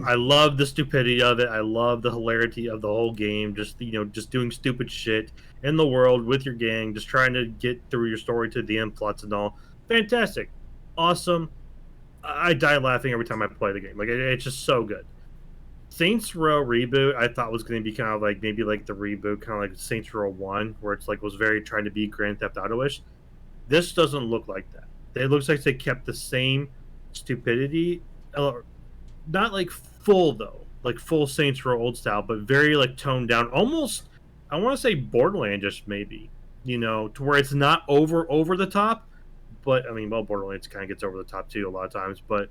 I love the stupidity of it. I love the hilarity of the whole game. Just doing stupid shit in the world with your gang, just trying to get through your story to the end plots and all. Fantastic, awesome. I die laughing every time I play the game. Like it's just so good. Saints Row reboot, I thought was going to be kind of like maybe like the reboot, kind of like Saints Row 1, where it's like was very trying to be Grand Theft Auto-ish. This doesn't look like that. It looks like they kept the same stupidity. Not like full though, like full Saints Row old style, but very like toned down, almost I want to say Borderlands-ish maybe, to where it's not over the top, but I mean, well, Borderlands kind of gets over the top too a lot of times, but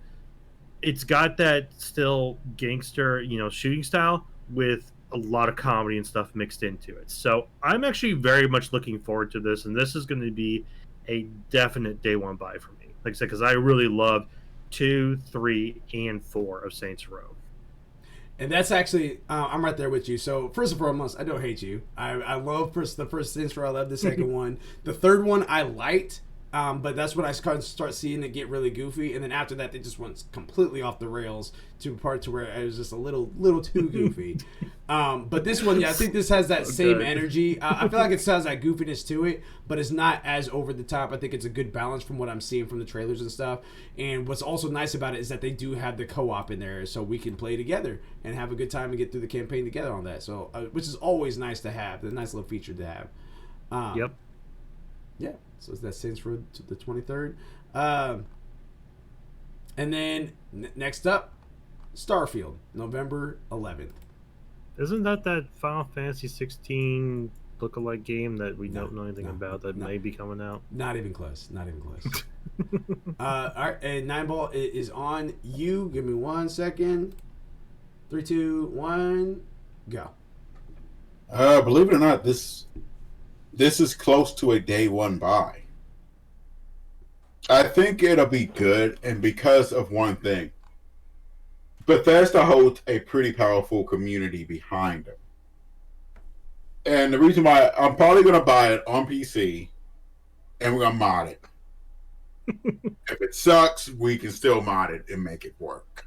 it's got that still gangster, shooting style with a lot of comedy and stuff mixed into it. So I'm actually very much looking forward to this, and this is going to be a definite day one buy for me. Like I said, because I really love 2, 3, and 4 of Saints Row. And that's actually, I'm right there with you. So first and foremost, I don't hate you. I love the first Saints Row. I love the second one. The third one I liked, but that's when I start seeing it get really goofy. And then after that, they just went completely off the rails to a part to where it was just a little too goofy. But this one, I think this has that same energy. I feel like it still has that goofiness to it, but it's not as over the top. I think it's a good balance from what I'm seeing from the trailers and stuff. And what's also nice about it is that they do have the co-op in there, so we can play together and have a good time and get through the campaign together on that. So, which is always nice to have. A nice little feature to have. Yep. Yeah. So that's Saints Row to the 23rd. And then next up, Starfield, November 11th. Isn't that Final Fantasy 16 lookalike game that we don't know anything about that may be coming out? Not even close. All right, and 9-ball is on you. Give me 1 second. 3, 2, 1, go. Believe it or not, this is close to a day one buy. I think it'll be good, and because of one thing. Bethesda holds a pretty powerful community behind them. And the reason why I'm probably going to buy it on PC and we're going to mod it. If it sucks, we can still mod it and make it work.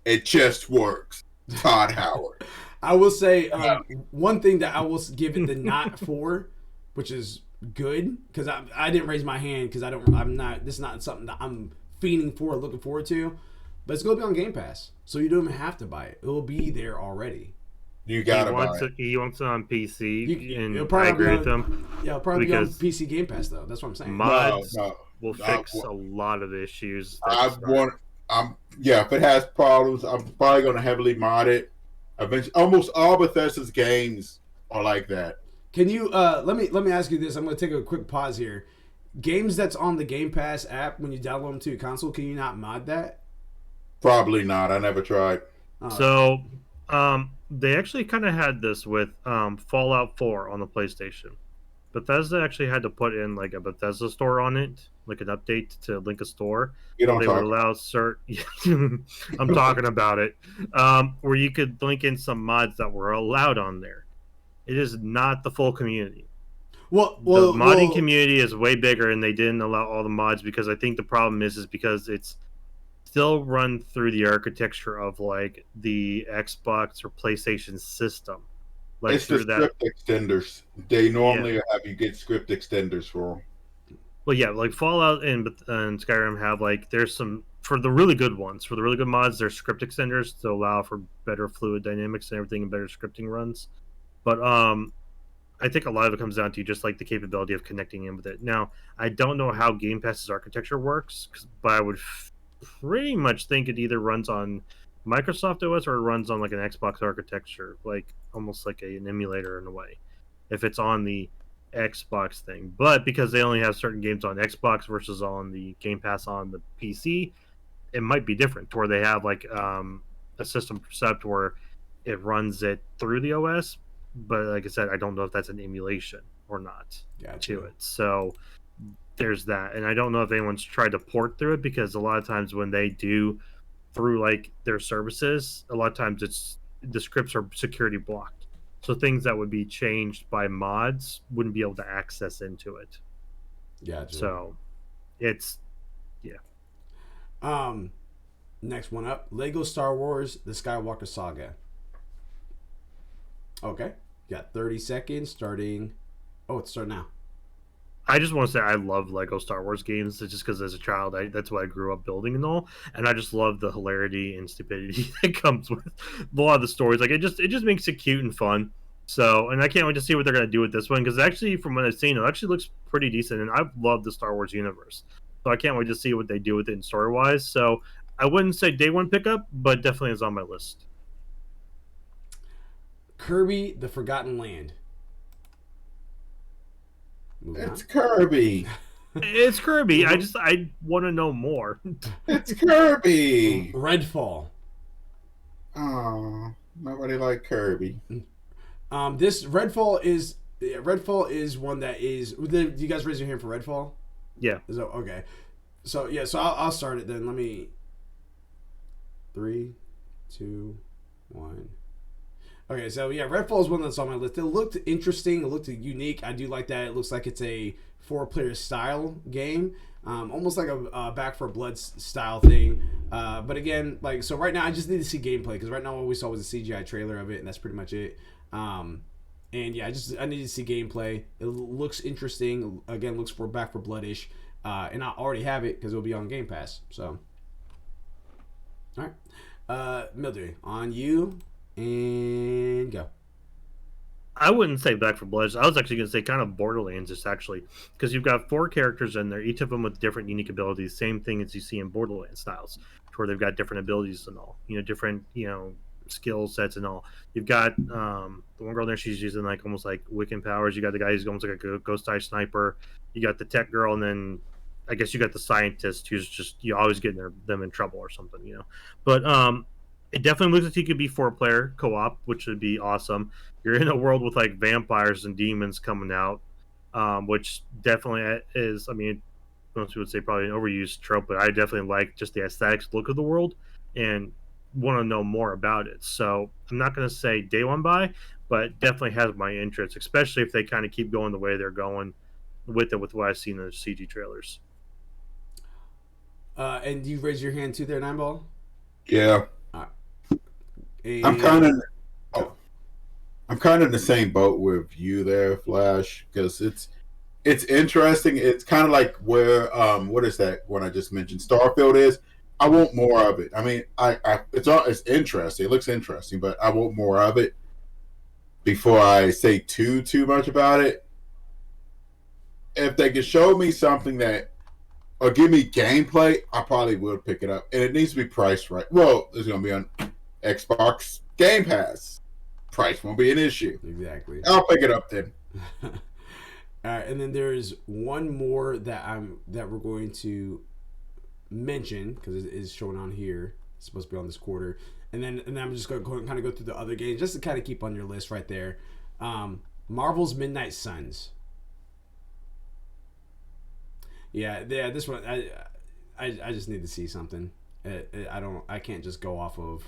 It just works. Todd Howard. I will say one thing that I will give it the not for, which is good because I didn't raise my hand because I'm not. This is not something that I'm fiending for, looking forward to. But it's going to be on Game Pass, so you don't even have to buy it. It will be there already. You gotta buy it. He wants it on PC, and it'll I probably agree be with him. Yeah, it'll probably be on PC Game Pass though. That's what I'm saying. Mods will fix a lot of issues. If it has problems, I'm probably going to heavily mod it. Eventually, almost all Bethesda's games are like that. Can you let me ask you this? I'm going to take a quick pause here. Games that's on the Game Pass app when you download them to your console, can you not mod that? Probably not. I never tried. So, they actually kind of had this with Fallout 4 on the PlayStation. Bethesda actually had to put in like a Bethesda store on it, like an update to link a store. You don't they talk. would allow certain. I'm talking about it, where you could link in some mods that were allowed on there. It is not the full community. The modding community is way bigger, and they didn't allow all the mods because I think the problem is because it's still run through the architecture of like the Xbox or PlayStation system. Like it's the script extenders. They normally have you get script extenders for them. Well, yeah, like Fallout and Skyrim have like there's some for the really good ones, for the really good mods, there's script extenders to allow for better fluid dynamics and everything and better scripting runs. But I think a lot of it comes down to just like the capability of connecting in with it. Now, I don't know how Game Pass's architecture works, but I would pretty much think it either runs on Microsoft OS or it runs on like an Xbox architecture, like almost like an emulator in a way, if it's on the Xbox thing. But because they only have certain games on Xbox versus on the Game Pass on the PC, it might be different, where they have like a system percept where it runs it through the OS. But like I said, I don't know if that's an emulation or not to it. So there's that, and I don't know if anyone's tried to port through it because a lot of times when they do through like their services, a lot of times it's the scripts are security blocked, so things that would be changed by mods wouldn't be able to access into it. Gotcha. So it's next one up, Lego Star Wars The Skywalker Saga. Okay, got 30 seconds starting. Oh, it's starting now. I just want to say I love Lego Star Wars games. It's just because as a child, that's what I grew up building and all, and I just love the hilarity and stupidity that comes with a lot of the stories. Like it just makes it cute and fun. So, and I can't wait to see what they're gonna do with this one because actually, from what I've seen, it actually looks pretty decent, and I've loved the Star Wars universe. So I can't wait to see what they do with it story wise. So I wouldn't say day one pickup, but definitely is on my list. Kirby the Forgotten Land. It's Kirby. It's Kirby. I want to know more. It's Kirby. Redfall. Oh, nobody like Kirby. This Redfall is one that is. Do you guys raise your hand for Redfall? Yeah. Okay. So yeah. So I'll start it then. Let me. 3, 2, 1. Okay, so yeah, Redfall is one that's on my list. It looked interesting. It looked unique. I do like that. It looks like it's a 4-player style game, almost like a Back 4 Blood style thing. But again, like so, right now I just need to see gameplay because right now all we saw was a CGI trailer of it, and that's pretty much it. And yeah, I need to see gameplay. It looks interesting. Again, looks for Back 4 Blood-ish, and I already have it because it'll be on Game Pass. So, all right, Mildew, on you. And go. I wouldn't say Back 4 Blood. I was actually going to say kind of Borderlands, just actually, because you've got 4 characters in there, each of them with different unique abilities. Same thing as you see in Borderlands styles, where they've got different abilities and all, different, skill sets and all. You've got the one girl there; she's using like almost like Wiccan powers. You got the guy who's almost like a ghost eye sniper. You got the tech girl, and then I guess you got the scientist who's just always getting them in trouble or something, But it definitely looks like you could be 4-player co-op, which would be awesome. You're in a world with like vampires and demons coming out, which definitely is. I mean, most people would say probably an overused trope, but I definitely like just the aesthetics look of the world. And want to know more about it. So I'm not going to say day one buy, but definitely has my interest, especially if they kind of keep going the way they're going with it, with what I've seen in the CG trailers. And you raise your hand too there, Nine Ball? Yeah. I'm kind of I'm kind of in the same boat with you there, Flash, because it's interesting. It's kind of like where what is that one I just mentioned? Starfield is. I want more of it. I mean, it's interesting. It looks interesting, but I want more of it before I say too much about it. If they could show me something that or give me gameplay, I probably would pick it up. And it needs to be priced right. Well, it's going to be on Xbox Game Pass. Price won't be an issue. Exactly. I'll pick it up then. All right, and then there's one more that we're going to mention because it is showing on here. It's supposed to be on this quarter, and then I'm just going to kind of go through the other games just to kind of keep on your list right there. Marvel's Midnight Suns. Yeah. This one I just need to see something. I can't just go off of,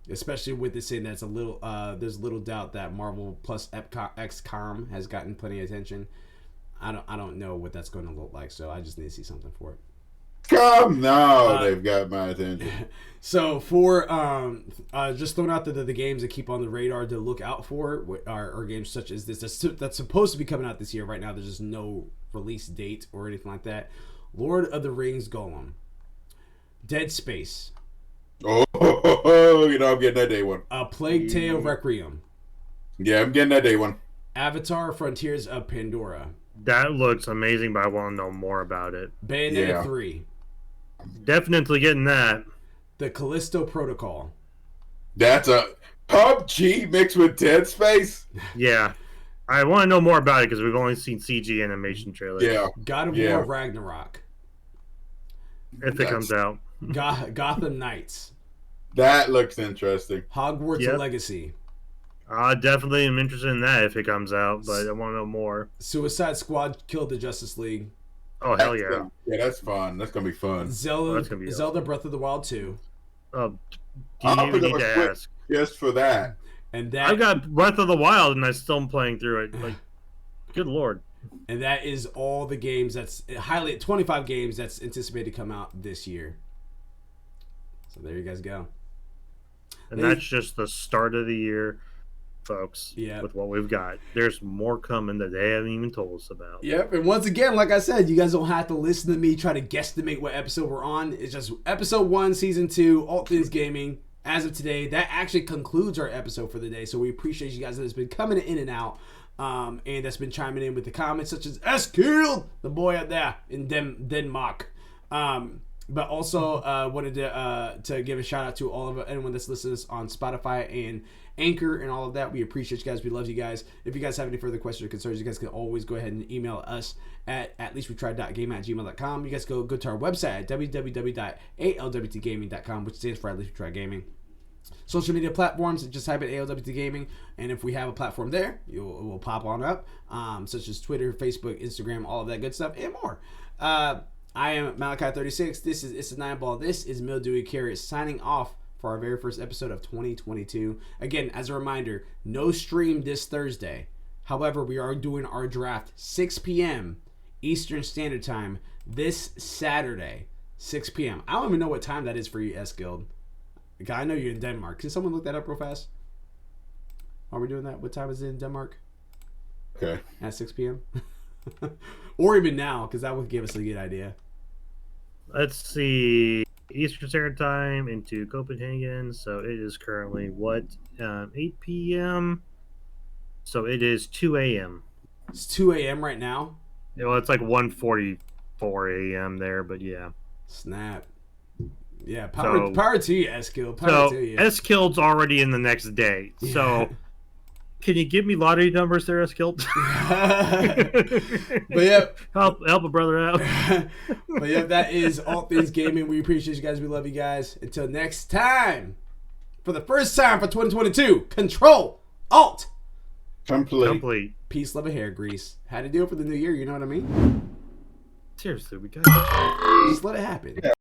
especially with this saying that's a little there's little doubt that Marvel plus XCOM has gotten plenty of attention. I don't know what that's going to look like, so I just need to see something for it. They've got my attention. So for just throwing out the games that keep on the radar to look out for are games such as this that's supposed to be coming out this year. Right now, there's just no release date or anything like that. Lord of the Rings Golem, Dead Space. Oh, I'm getting that day one. A Plague Tale Requiem. Yeah, I'm getting that day one. Avatar: Frontiers of Pandora. That looks amazing, but I want to know more about it. Bayonetta 3. Definitely getting that. The Callisto Protocol. That's a PUBG mixed with Dead Space. Yeah. I want to know more about it because we've only seen CG animation trailers. Yeah. God of War Ragnarok. If it comes out. Gotham Knights. That looks interesting. Hogwarts Legacy. Definitely am interested in that if it comes out, but I want to know more. Suicide Squad Killed the Justice League. Oh, hell yeah. Yeah, that's fun. That's going to be fun. Zelda Breath of the Wild 2. Do you even need to ask? Just for that. And that I've got Breath of the Wild and I still am playing through it. Like, good lord. And that is all the games 25 games that's anticipated to come out this year. So there you guys go. And that's just the start of the year, folks. Yeah. With what we've got. There's more coming that they haven't even told us about. Yep. And once again, like I said, you guys don't have to listen to me try to guesstimate what episode we're on. It's just episode 1, season 2, ALWT Things Gaming. As of today, that actually concludes our episode for the day. So we appreciate you guys that's been coming in and out. And that's been chiming in with the comments, such as Eskild, the boy out there in Denmark. But also wanted to give a shout out to all of anyone that's listening to us on Spotify and Anchor and all of that. We appreciate you guys. We love you guys. If you guys have any further questions or concerns, you guys can always go ahead and email us at leastwetried.game@gmail.com. You guys go to our website at www.alwtgaming.com, which stands for At Least We Tried Gaming. Social media platforms, just type in ALWT Gaming, and if we have a platform there, it will pop on up, such as Twitter, Facebook, Instagram, all of that good stuff, and more. I am Malachi36. This is It's a Nine Ball. This is Mildewy Carrot signing off for our very first episode of 2022. Again, as a reminder, no stream this Thursday. However, we are doing our draft 6 p.m. Eastern Standard Time this Saturday, 6 p.m. I don't even know what time that is for you, Eskild. I know you're in Denmark. Can someone look that up real fast? Are we doing that? What time is it in Denmark? Okay. At 6 p.m.? Or even now, because that would give us a good idea. Let's see. Eastern Standard Time into Copenhagen. So it is currently, 8 p.m.? So it is 2 a.m. It's 2 a.m. right now? Well, it's like 1:44 a.m. there, but yeah. Snap. Yeah, power to you, Eskild. Power to you. Eskild's already in the next day. Yeah. So, can you give me lottery numbers there, Eskild? But yeah, help a brother out. But yeah, that is ALWT Things Gaming. We appreciate you guys. We love you guys. Until next time, for the first time for 2022, Control Alt Complete. Peace, love, and hair grease. Had to do it for the new year. You know what I mean? Seriously, we got just let it happen. Yeah.